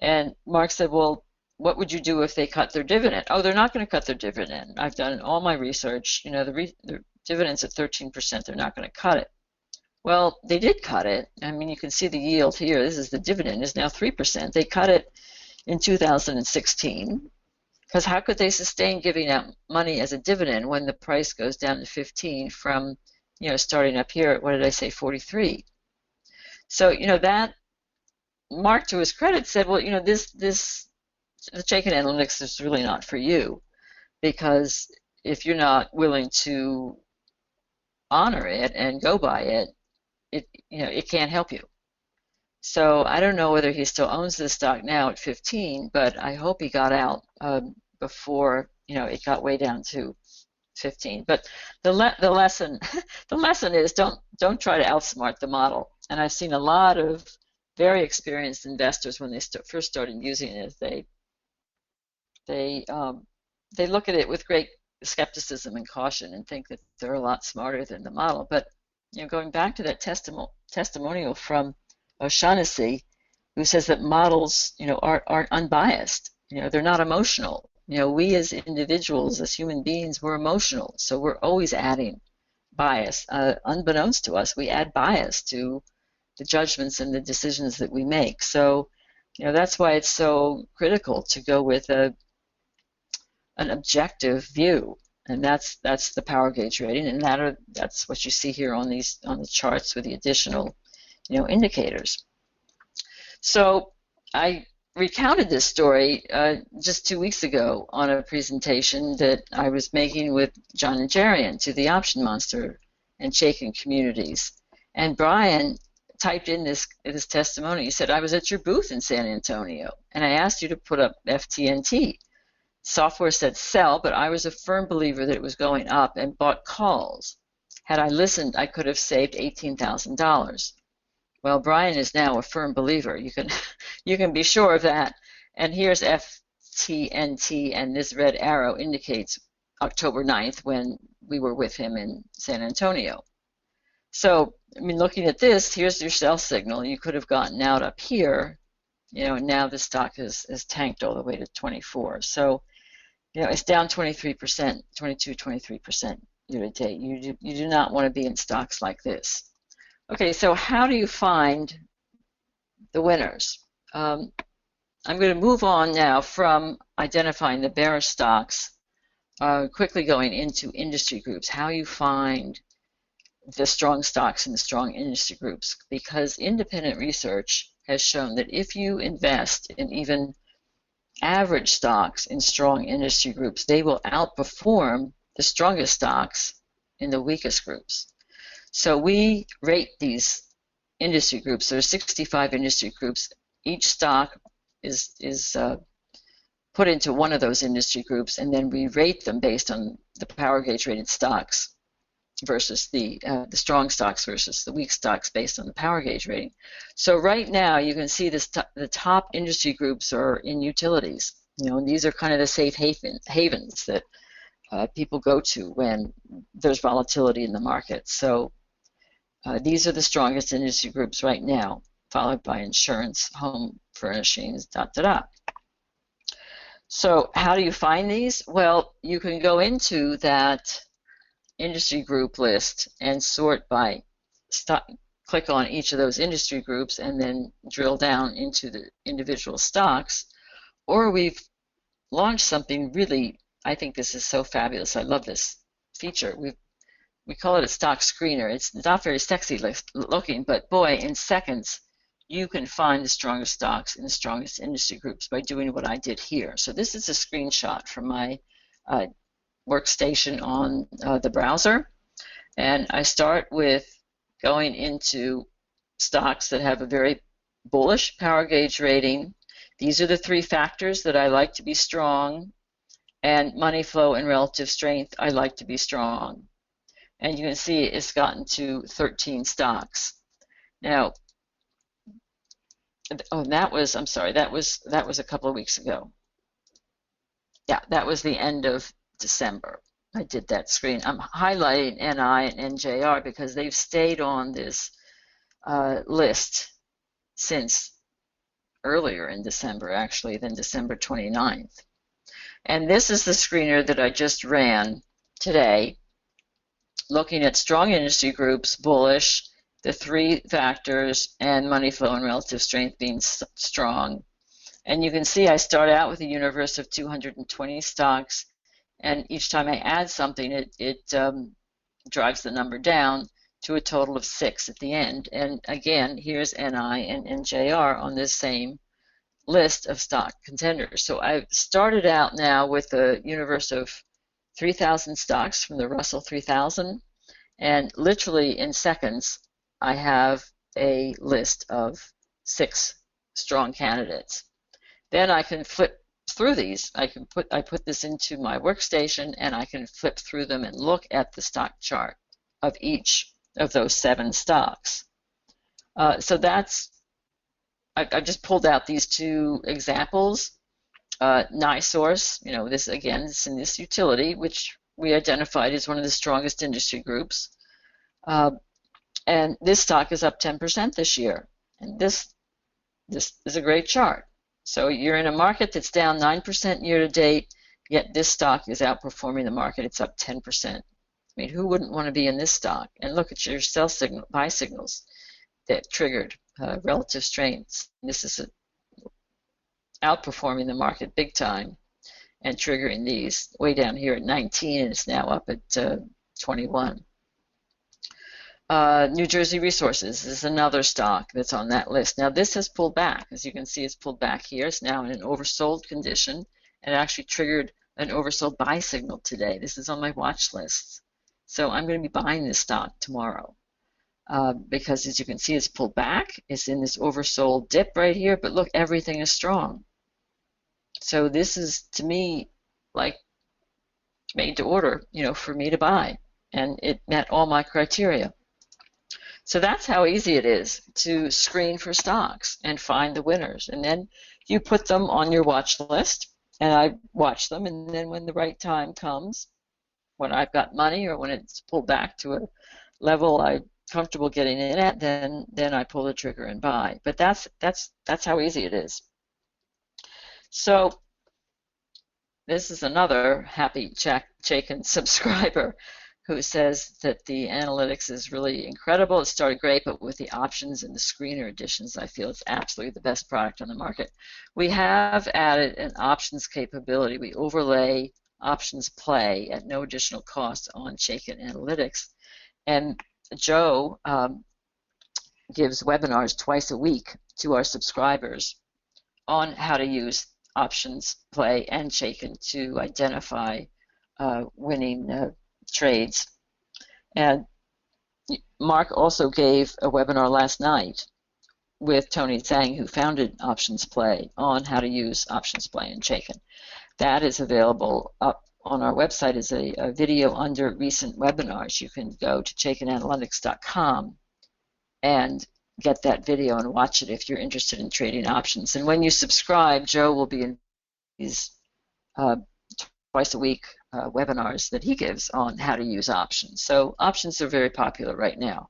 And Mark said, well, what would you do if they cut their dividend? Oh, they're not going to cut their dividend. I've done all my research. The dividend's at 13%. They're not going to cut it. Well, they did cut it. I mean, you can see the yield here. This is the dividend is now 3%. They cut it in 2016. Because how could they sustain giving out money as a dividend when the price goes down to 15 from, starting up here at, what did I say, 43? So, that Mark, to his credit, said, well, the Chaikin analytics is really not for you, because if you're not willing to honor it and go by it, it can't help you. So I don't know whether he still owns this stock now at 15, but I hope he got out before it got way down to 15. But the lesson the lesson is don't try to outsmart the model. And I've seen a lot of very experienced investors when they first started using it. They look at it with great skepticism and caution and think that they're a lot smarter than the model. But going back to that testimonial from O'Shaughnessy, who says that models, aren't unbiased. They're not emotional. We as individuals, as human beings, we're emotional, so we're always adding bias. Unbeknownst to us, we add bias to the judgments and the decisions that we make. So, that's why it's so critical to go with an objective view, and that's the power gauge rating, and that's what you see here on the charts with the additional indicators. So I recounted this story just 2 weeks ago on a presentation that I was making with John and Jarian to the Option Monster and Chaikin communities. And Brian typed in this testimony. He said, I was at your booth in San Antonio, and I asked you to put up FTNT. Software said sell, but I was a firm believer that it was going up and bought calls. Had I listened, I could have saved $18,000. Well, Brian is now a firm believer. You can be sure of that. And here's FTNT, and this red arrow indicates October 9th when we were with him in San Antonio. So, looking at this, here's your sell signal. You could have gotten out up here, and now the stock is tanked all the way to 24. So, it's down 23%, 23% year to date. You do not want to be in stocks like this. Okay, so how do you find the winners? I'm going to move on now from identifying the bearish stocks, quickly going into industry groups, how you find the strong stocks in the strong industry groups, because independent research has shown that if you invest in even average stocks in strong industry groups, they will outperform the strongest stocks in the weakest groups. So we rate these industry groups. There are 65 industry groups. Each stock is put into one of those industry groups, and then we rate them based on the power gauge rated stocks versus the strong stocks versus the weak stocks based on the power gauge rating. So right now you can see the top industry groups are in utilities. And these are kind of the safe havens that people go to when there's volatility in the market. So these are the strongest industry groups right now, followed by insurance, home furnishings, So how do you find these? Well, you can go into that industry group list and sort by stock. Click on each of those industry groups and then drill down into the individual stocks. Or we've launched something really, I think this is so fabulous. I love this feature. We call it a stock screener. It's not very sexy looking, but boy, in seconds, you can find the strongest stocks in the strongest industry groups by doing what I did here. So this is a screenshot from my workstation on the browser. And I start with going into stocks that have a very bullish power gauge rating. These are the three factors that I like to be strong, and money flow and relative strength I like to be strong. And you can see it's gotten to 13 stocks. Now, that was a couple of weeks ago. Yeah, that was the end of December. I did that screen. I'm highlighting NI and NJR because they've stayed on this list since earlier in December, actually, than December 29th. And this is the screener that I just ran today, looking at strong industry groups, bullish, the three factors, and money flow and relative strength being strong. And you can see I start out with a universe of 220 stocks, and each time I add something, it drives the number down to a total of 6 at the end. And again, here's NI and NJR on this same list of stock contenders. So I've started out now with a universe of 3,000 stocks from the Russell 3000, And literally in seconds, I have a list of 6 strong candidates. Then I can flip through these. I put this into my workstation, and I can flip through them and look at the stock chart of each of those 7 stocks. So that's, I just pulled out these 2 examples. NiSource, this again, it's in this utility, which we identified as one of the strongest industry groups. And this stock is up 10% this year. And this is a great chart. So you're in a market that's down 9% year to date, yet this stock is outperforming the market. It's up 10%. I mean, who wouldn't want to be in this stock? And look at your sell signal, buy signals that triggered relative strengths. This is outperforming the market big time and triggering these way down here at 19, and it's now up at 21. New Jersey Resources is another stock that's on that list. Now this has pulled back. As you can see, it's pulled back here. It's now in an oversold condition, and it actually triggered an oversold buy signal today. This is on my watch list. So I'm going to be buying this stock tomorrow because, as you can see, it's pulled back. It's in this oversold dip right here, but look, everything is strong. So this is, to me, like made to order, for me to buy, and it met all my criteria. So that's how easy it is to screen for stocks and find the winners. And then you put them on your watch list, and I watch them, and then when the right time comes, when I've got money or when it's pulled back to a level I'm comfortable getting in at, then I pull the trigger and buy. But that's how easy it is. So this is another happy Chaikin subscriber who says that the analytics is really incredible. It started great, but with the options and the screener additions, I feel it's absolutely the best product on the market. We have added an options capability. We overlay options play at no additional cost on Chaikin Analytics. And Joe gives webinars twice a week to our subscribers on how to use options play and Chaikin to identify winning trades. And Mark also gave a webinar last night with Tony Zhang, who founded Options Play, on how to use Options Play in Chaikin. That is available up on our website as a video under recent webinars. You can go to chaikinanalytics.com and get that video and watch it if you're interested in trading options. And when you subscribe, Joe will be in these twice a week webinars that he gives on how to use options. So options are very popular right now.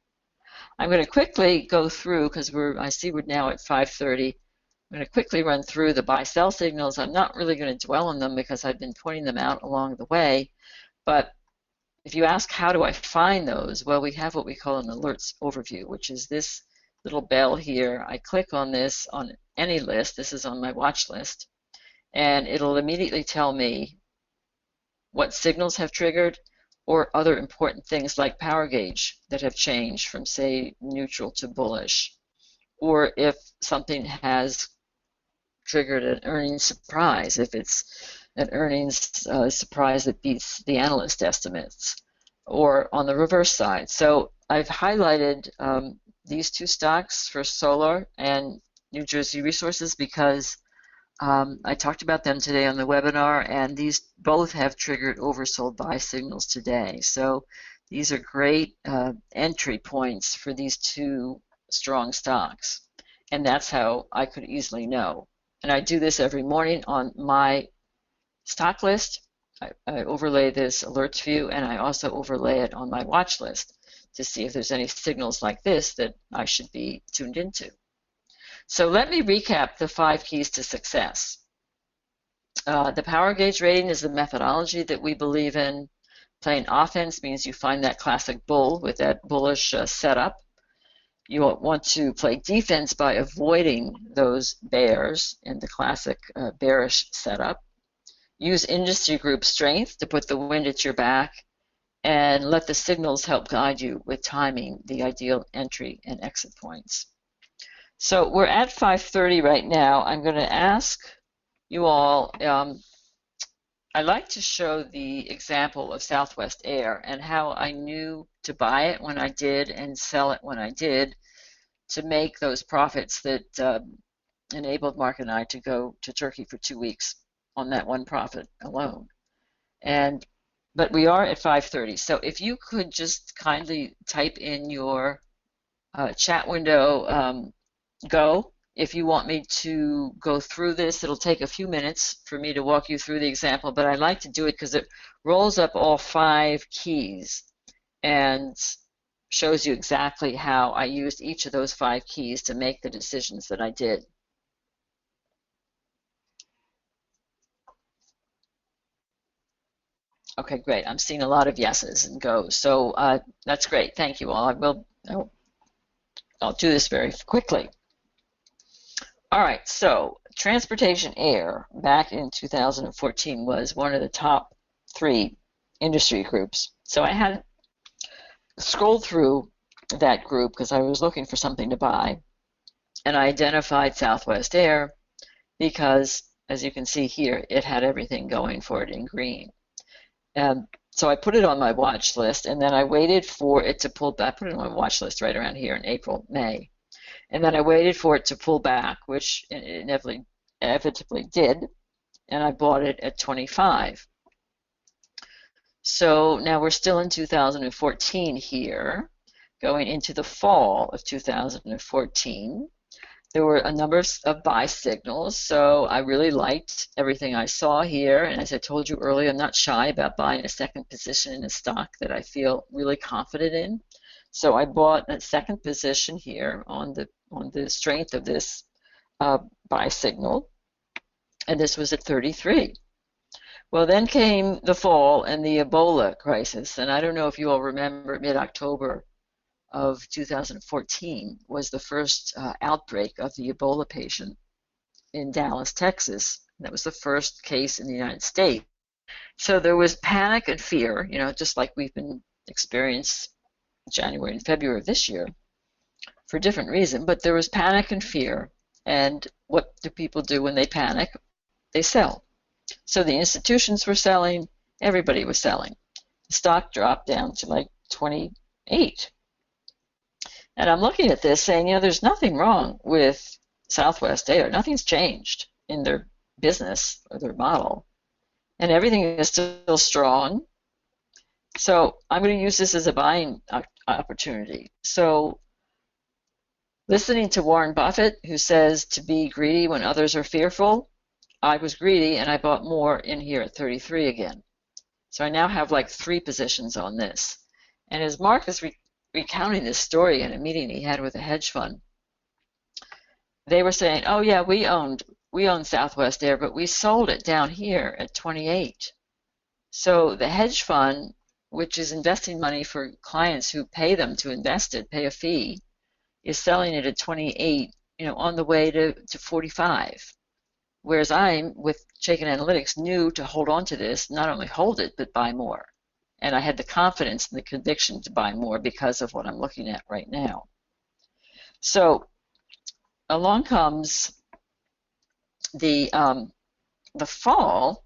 I'm going to quickly go through, because I see we're now at 5:30. I'm going to quickly run through the buy-sell signals. I'm not really going to dwell on them because I've been pointing them out along the way. But if you ask how do I find those, well, we have what we call an alerts overview, which is this little bell here. I click on this on any list. This is on my watch list. And it'll immediately tell me what signals have triggered or other important things like power gauge that have changed from, say, neutral to bullish, or if something has triggered an earnings surprise, if it's an earnings surprise that beats the analyst estimates, or on the reverse side. So I've highlighted these 2 stocks for solar and New Jersey Resources because I talked about them today on the webinar, and these both have triggered oversold buy signals today. So these are great entry points for these 2 strong stocks, and that's how I could easily know. And I do this every morning on my stock list. I overlay this alerts view, and I also overlay it on my watch list to see if there's any signals like this that I should be tuned into. So let me recap the 5 keys to success. The power gauge rating is the methodology that we believe in. Playing offense means you find that classic bull with that bullish setup. You want to play defense by avoiding those bears in the classic bearish setup. Use industry group strength to put the wind at your back, and let the signals help guide you with timing the ideal entry and exit points. So we're at 5:30 right now. I'm going to ask you all, I like to show the example of Southwest Air and how I knew to buy it when I did and sell it when I did to make those profits that enabled Mark and I to go to Turkey for 2 weeks on that one profit alone. But we are at 5:30, so if you could just kindly type in your chat window go. If you want me to go through this, it'll take a few minutes for me to walk you through the example, but I like to do it because it rolls up all 5 keys and shows you exactly how I used each of those 5 keys to make the decisions that I did. Okay, great. I'm seeing a lot of yeses and goes, so that's great. Thank you all. I'll do this very quickly. All right, so transportation air back in 2014 was one of the top 3 industry groups. So I had scrolled through that group because I was looking for something to buy, and I identified Southwest Air because, as you can see here, it had everything going for it in green. So I put it on my watch list, and then I waited for it to pull back. I put it on my watch list right around here in April, May. And then I waited for it to pull back, which it inevitably did, and I bought it at 25. So now we're still in 2014 here, going into the fall of 2014. There were a number of buy signals, so I really liked everything I saw here. And as I told you earlier, I'm not shy about buying a second position in a stock that I feel really confident in. So I bought a second position here on the strength of this buy signal, and this was at 33. Well, then came the fall and the Ebola crisis, and I don't know if you all remember, mid-October of 2014 was the first outbreak of the Ebola patient in Dallas, Texas. That was the first case in the United States. So there was panic and fear, just like we've been experiencing January and February of this year for different reasons, but there was panic and fear. And what do people do when they panic? They sell. So the institutions were selling, everybody was selling. The stock dropped down to like 28. And I'm looking at this saying, there's nothing wrong with Southwest Air. Nothing's changed in their business or their model. And everything is still strong. So I'm going to use this as a buying opportunity. So listening to Warren Buffett, who says to be greedy when others are fearful, I was greedy and I bought more in here at 33 again. So I now have like 3 positions on this. And as Mark is recounting this story in a meeting he had with a hedge fund, they were saying, oh yeah, we owned Southwest Air, but we sold it down here at 28. So the hedge fund, which is investing money for clients who pay them to invest it, pay a fee, is selling it at 28, on the way to 45. Whereas I'm, with Chaikin Analytics, knew to hold on to this, not only hold it, but buy more. And I had the confidence and the conviction to buy more because of what I'm looking at right now. So along comes the fall.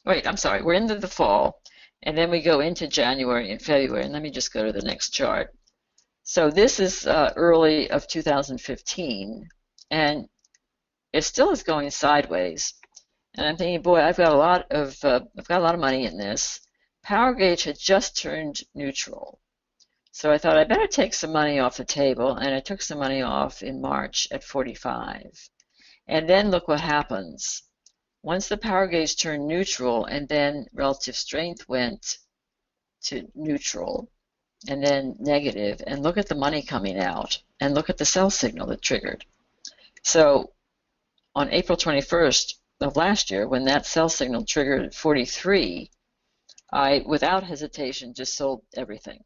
Wait, I'm sorry, we're into the fall, and then we go into January and February. And let me just go to the next chart. So this is early of 2015, and it still is going sideways. And I'm thinking, boy, I've got a lot of money in this. Power gauge had just turned neutral, so I thought I better take some money off the table, and I took some money off in March at 45. And then look what happens. Once the power gauge turned neutral, and then relative strength went to neutral, and then negative, and look at the money coming out, and look at the sell signal that triggered. So on April 21st of last year, when that sell signal triggered at 43, I, without hesitation, just sold everything.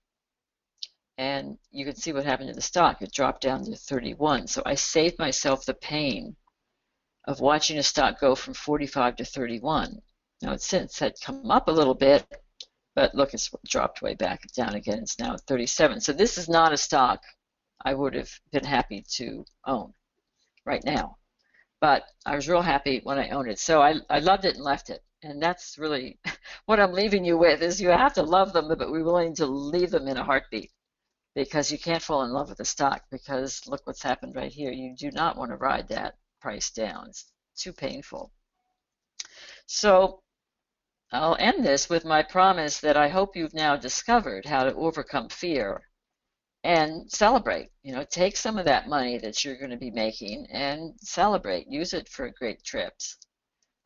And you can see what happened to the stock. It dropped down to 31. So I saved myself the pain of watching a stock go from 45 to 31. Now, it's since had come up a little bit, but look, it's dropped way back down again. It's now at 37. So this is not a stock I would have been happy to own right now. But I was real happy when I owned it. So I loved it and left it. And that's really what I'm leaving you with, is you have to love them, but we're willing to leave them in a heartbeat, because you can't fall in love with the stock, because look what's happened right here. You do not want to ride that price down. It's too painful. So I'll end this with my promise that I hope you've now discovered how to overcome fear and celebrate. Take some of that money that you're going to be making and celebrate. Use it for great trips.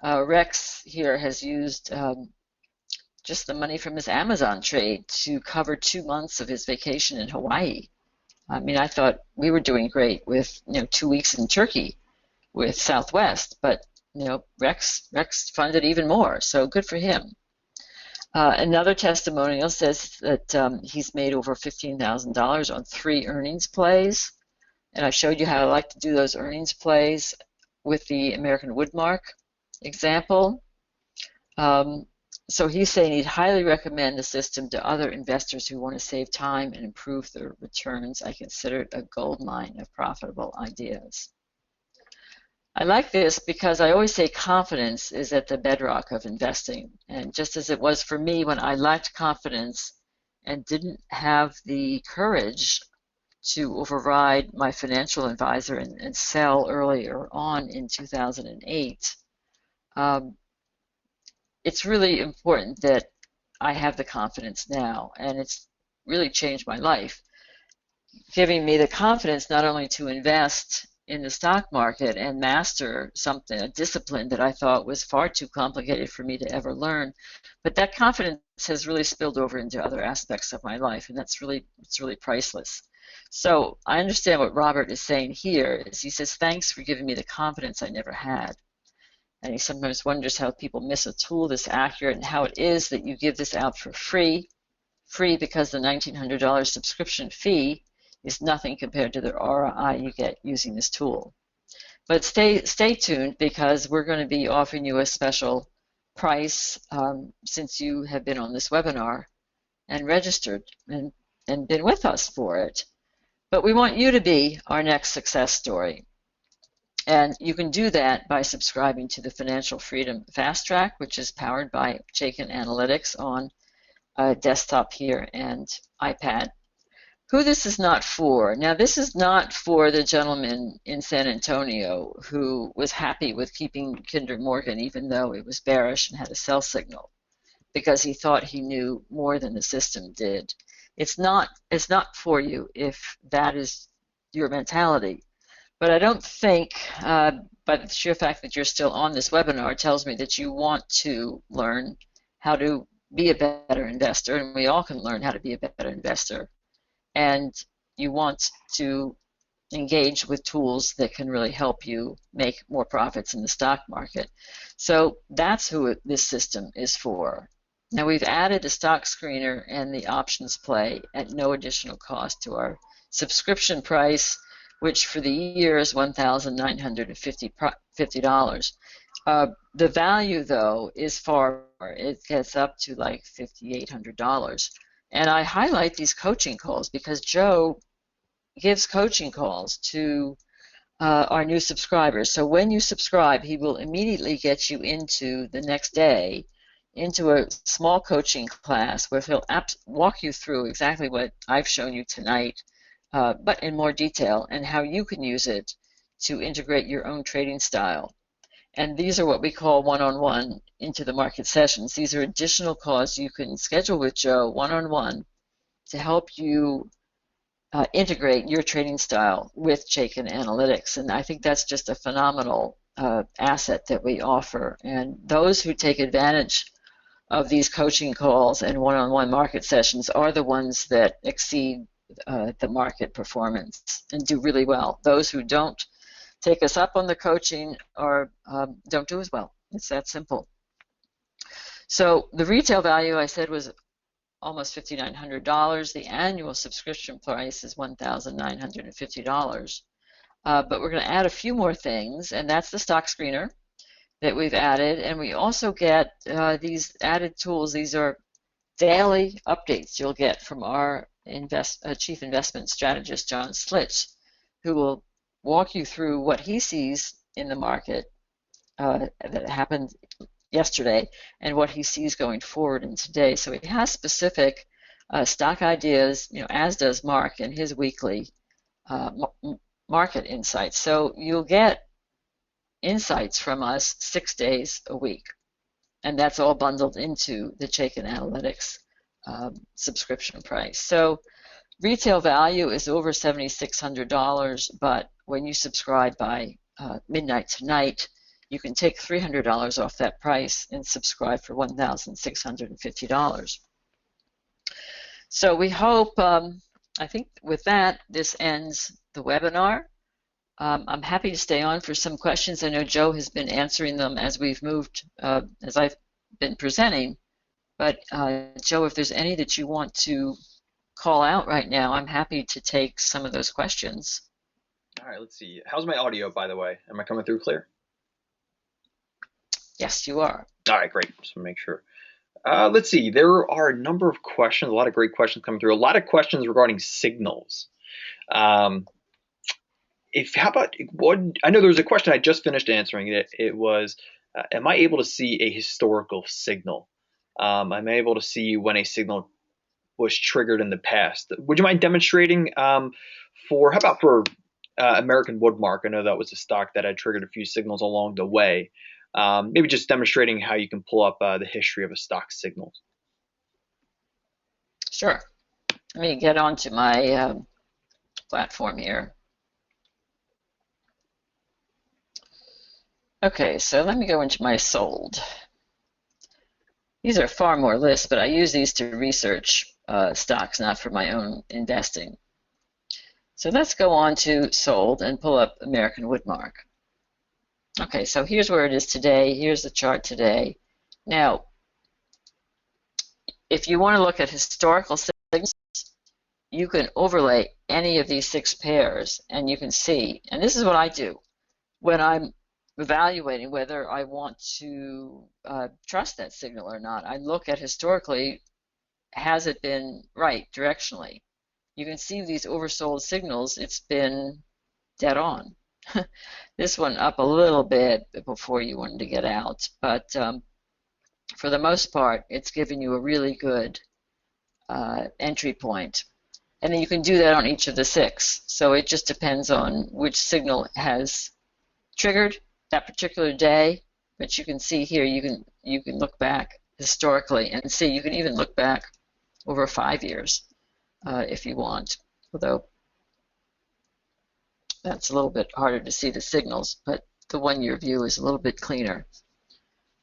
Rex here has used just the money from his Amazon trade to cover 2 months of his vacation in Hawaii. I mean, I thought we were doing great with 2 weeks in Turkey with Southwest, but Rex funded even more, so good for him. Another testimonial says that he's made over $15,000 on 3 earnings plays, and I showed you how I like to do those earnings plays with the American Woodmark example. So he's saying he'd highly recommend the system to other investors who want to save time and improve their returns. I consider it a gold mine of profitable ideas. I like this because I always say confidence is at the bedrock of investing. And just as it was for me when I lacked confidence and didn't have the courage to override my financial advisor and sell earlier on in 2008, it's really important that I have the confidence now, and it's really changed my life, giving me the confidence not only to invest in the stock market and master something, a discipline that I thought was far too complicated for me to ever learn, but that confidence has really spilled over into other aspects of my life, and it's really priceless. So I understand what Robert is saying here. Is he says, thanks for giving me the confidence I never had. And he sometimes wonders how people miss a tool this accurate and how it is that you give this out for free because the $1,900 subscription fee is nothing compared to the ROI you get using this tool. But stay tuned, because we're going to be offering you a special price since you have been on this webinar and registered and been with us for it. But we want you to be our next success story. And you can do that by subscribing to the Financial Freedom Fast Track, which is powered by Chaikin Analytics on desktop here and iPad. Who this is not for. Now, this is not for the gentleman in San Antonio who was happy with keeping Kinder Morgan even though it was bearish and had a sell signal, because he thought he knew more than the system did. It's not for you if that is your mentality. But I don't think, by the sheer fact that you're still on this webinar, tells me that you want to learn how to be a better investor, and we all can learn how to be a better investor. And you want to engage with tools that can really help you make more profits in the stock market. So that's who this system is for. Now, we've added the stock screener and the options play at no additional cost to our subscription price, which for the year is $1,950. The value, though, is it gets up to like $5,800. And I highlight these coaching calls because Joe gives coaching calls to our new subscribers. So when you subscribe, he will immediately get you into the next day into a small coaching class where he'll walk you through exactly what I've shown you tonight, but in more detail, and how you can use it to integrate your own trading style. And these are what we call one-on-one into the market sessions. These are additional calls you can schedule with Joe one-on-one to help you integrate your trading style with Chaikin Analytics. And I think that's just a phenomenal asset that we offer. And those who take advantage of these coaching calls and one-on-one market sessions are the ones that exceed the market performance and do really well. Those who don't take us up on the coaching or don't do as well. It's that simple. So the retail value, I said, was almost $5,900. The annual subscription price is $1,950. But we're going to add a few more things, and that's the stock screener that we've added. And we also get these added tools. These are daily updates you'll get from our Chief Investment Strategist, John Slitch, who will walk you through what he sees in the market that happened yesterday and what he sees going forward in today. So he has specific stock ideas, as does Mark in his weekly market insights. So you'll get insights from us 6 days a week, and that's all bundled into the Chaikin Analytics subscription price. So retail value is over $7,600, but when you subscribe by midnight tonight, you can take $300 off that price and subscribe for $1,650. So we hope, I think with that, this ends the webinar. I'm happy to stay on for some questions. I know Joe has been answering them as we've moved, as I've been presenting. But Joe, if there's any that you want to call out right now, I'm happy to take some of those questions. All right, let's see. How's my audio, by the way? Am I coming through clear? Yes, you are. All right, great. Just want to make sure. Let's see. There are a number of questions, a lot of great questions coming through. A lot of questions regarding signals. How about what? I know there was a question I just finished answering. It was, am I able to see a historical signal? Am I able to see when a signal was triggered in the past? Would you mind demonstrating how about for American Woodmark? I know that was a stock that had triggered a few signals along the way. Maybe just demonstrating how you can pull up the history of a stock signals. Sure. Let me get onto my platform here. Okay, so let me go into my sold. These are far more lists, but I use these to research stocks, not for my own investing. So let's go on to sold and pull up American Woodmark. Okay, so here's where it is today. Here's the chart today. Now, if you want to look at historical signals, you can overlay any of these 6 pairs and you can see, and this is what I do when I'm evaluating whether I want to trust that signal or not. I look at historically, has it been right directionally? You can see these oversold signals, it's been dead on. This one up a little bit before you wanted to get out, but for the most part, it's giving you a really good entry point. And then you can do that on each of the 6. So it just depends on which signal has triggered that particular day. But you can see here, you can look back historically and see. You can even look back over 5 years if you want, although that's a little bit harder to see the signals, but the 1-year view is a little bit cleaner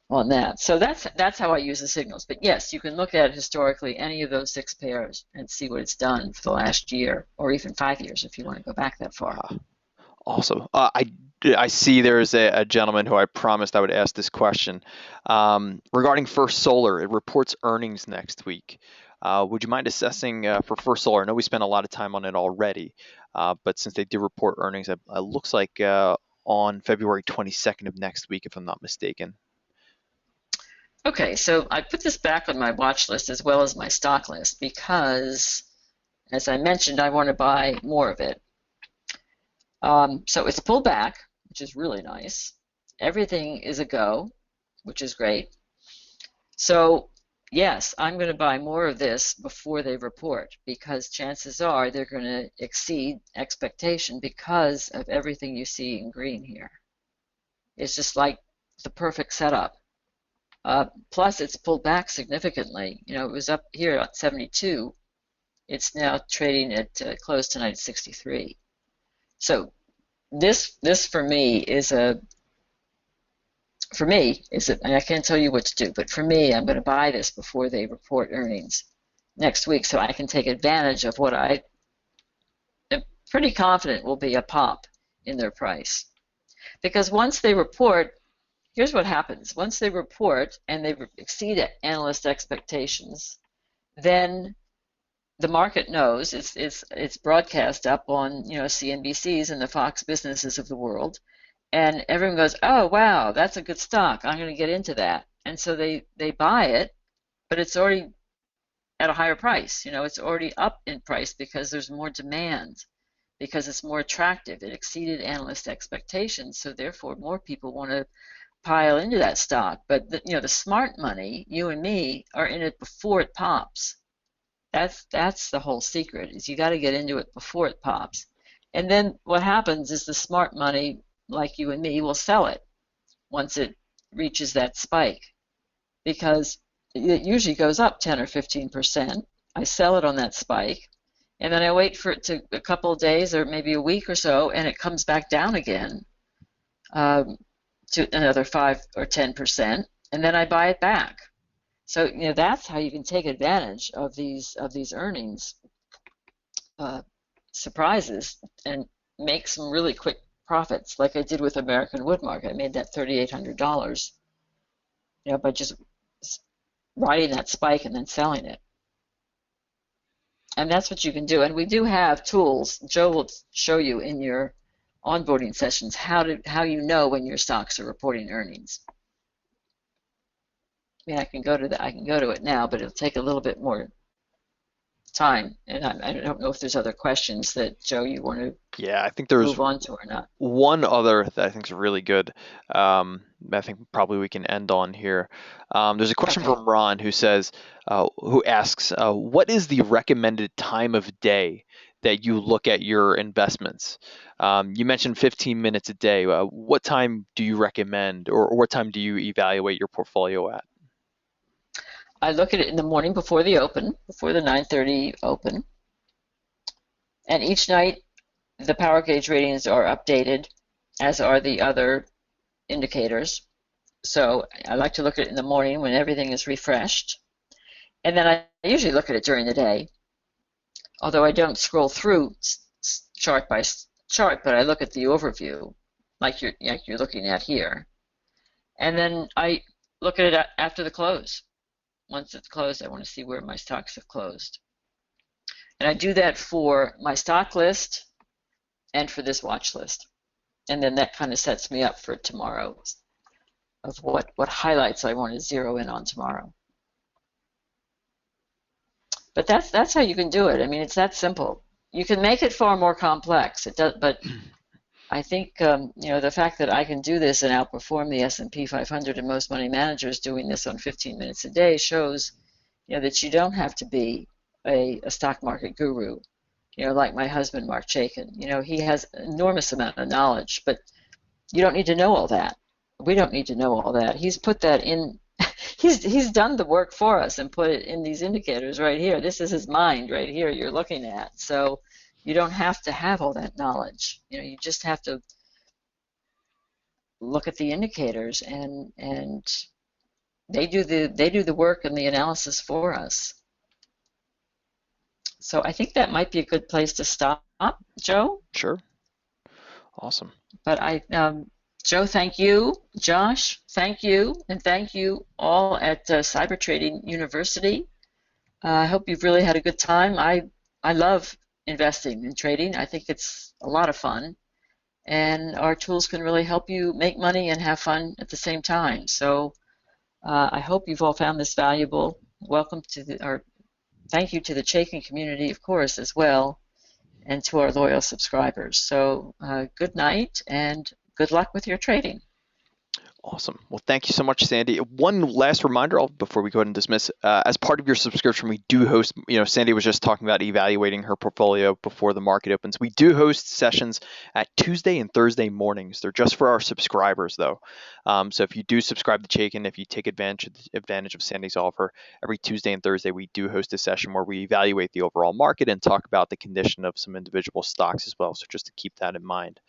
on that. So that's how I use the signals. But yes, you can look at historically any of those 6 pairs and see what it's done for the last year or even 5 years if you want to go back that far. Awesome. I see there's a gentleman who I promised I would ask this question regarding First Solar. It reports earnings next week. Would you mind assessing for First Solar? I know we spent a lot of time on it already, but since they did report earnings, it looks like on February 22nd of next week, if I'm not mistaken. Okay, so I put this back on my watch list as well as my stock list because, as I mentioned, I want to buy more of it. So it's pulled back, which is really nice. Everything is a go, which is great. So yes, I'm going to buy more of this before they report because chances are they're going to exceed expectation because of everything you see in green here. It's just like the perfect setup. Plus, it's pulled back significantly. You know, it was up here at 72. It's now trading at close tonight at 63. So this for me is and I can't tell you what to do, but for me, I'm going to buy this before they report earnings next week so I can take advantage of what I am pretty confident will be a pop in their price. Because once they report, here's what happens. Once they report and they exceed analyst expectations, then the market knows it's broadcast up on CNBCs and the Fox businesses of the world, and everyone goes, oh wow, that's a good stock, I'm going to get into that, and so they buy it, but it's already at a higher price. It's already up in price because there's more demand, because it's more attractive. It exceeded analyst expectations, so therefore more people want to pile into that stock. But the smart money, you and me, are in it before it pops. That's the whole secret, is you got to get into it before it pops. And then what happens is the smart money, like you and me, will sell it once it reaches that spike, because it usually goes up 10 or 15%. I sell it on that spike, and then I wait for it to a couple of days or maybe a week or so, and it comes back down again to another 5 or 10%, and then I buy it back. So that's how you can take advantage of these earnings surprises and make some really quick profits, like I did with American Woodmark. I made that $3,800, by just riding that spike and then selling it. And that's what you can do. And we do have tools. Joe will show you in your onboarding sessions how you know when your stocks are reporting earnings. I mean, I can go to it now, but it'll take a little bit more time. And I don't know if there's other questions that, Joe, you want to I think there's move on to or not. one other that I think is really good. I think probably we can end on here. There's a question from Ron who says, who asks, what is the recommended time of day that you look at your investments? You mentioned 15 minutes a day. What time do you recommend, or what time do you evaluate your portfolio at? I look at it in the morning before the 9:30 open. And each night the power gauge ratings are updated, as are the other indicators. So I like to look at it in the morning when everything is refreshed. And then I usually look at it during the day, although I don't scroll through chart by chart, but I look at the overview like you're looking at here. And then I look at it after the close. Once it's closed, I want to see where my stocks have closed. And I do that for my stock list and for this watch list. And then that kind of sets me up for tomorrow of what highlights I want to zero in on tomorrow. But that's how you can do it. I mean, it's that simple. You can make it far more complex. It does, but I think the fact that I can do this and outperform the S&P 500 and most money managers doing this on 15 minutes a day shows, that you don't have to be a stock market guru, like my husband, Mark Chaikin. He has an enormous amount of knowledge, but you don't need to know all that. We don't need to know all that. He's put that in. He's done the work for us and put it in these indicators right here. This is his mind right here you're looking at. So you don't have to have all that knowledge. You just have to look at the indicators, and they do the work and the analysis for us. So I think that might be a good place to stop, Joe. Sure. Awesome. But Joe, thank you. Josh, thank you, and thank you all at Cyber Trading University. I hope you've really had a good time. I love investing and trading. I think it's a lot of fun, and our tools can really help you make money and have fun at the same time. So I hope you've all found this valuable. Welcome to thank you to the Chaikin community, of course, as well, and to our loyal subscribers. So good night and good luck with your trading. Awesome. Well, thank you so much, Sandy. One last reminder before we go ahead and dismiss. As part of your subscription, we do host, Sandy was just talking about evaluating her portfolio before the market opens. We do host sessions at Tuesday and Thursday mornings. They're just for our subscribers, though. So if you do subscribe to Chaikin, if you take advantage of Sandy's offer, every Tuesday and Thursday, we do host a session where we evaluate the overall market and talk about the condition of some individual stocks as well. So just to keep that in mind.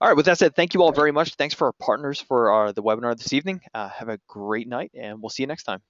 All right, with that said, thank you all very much. Thanks for our partners for the webinar this evening. Have a great night, and we'll see you next time.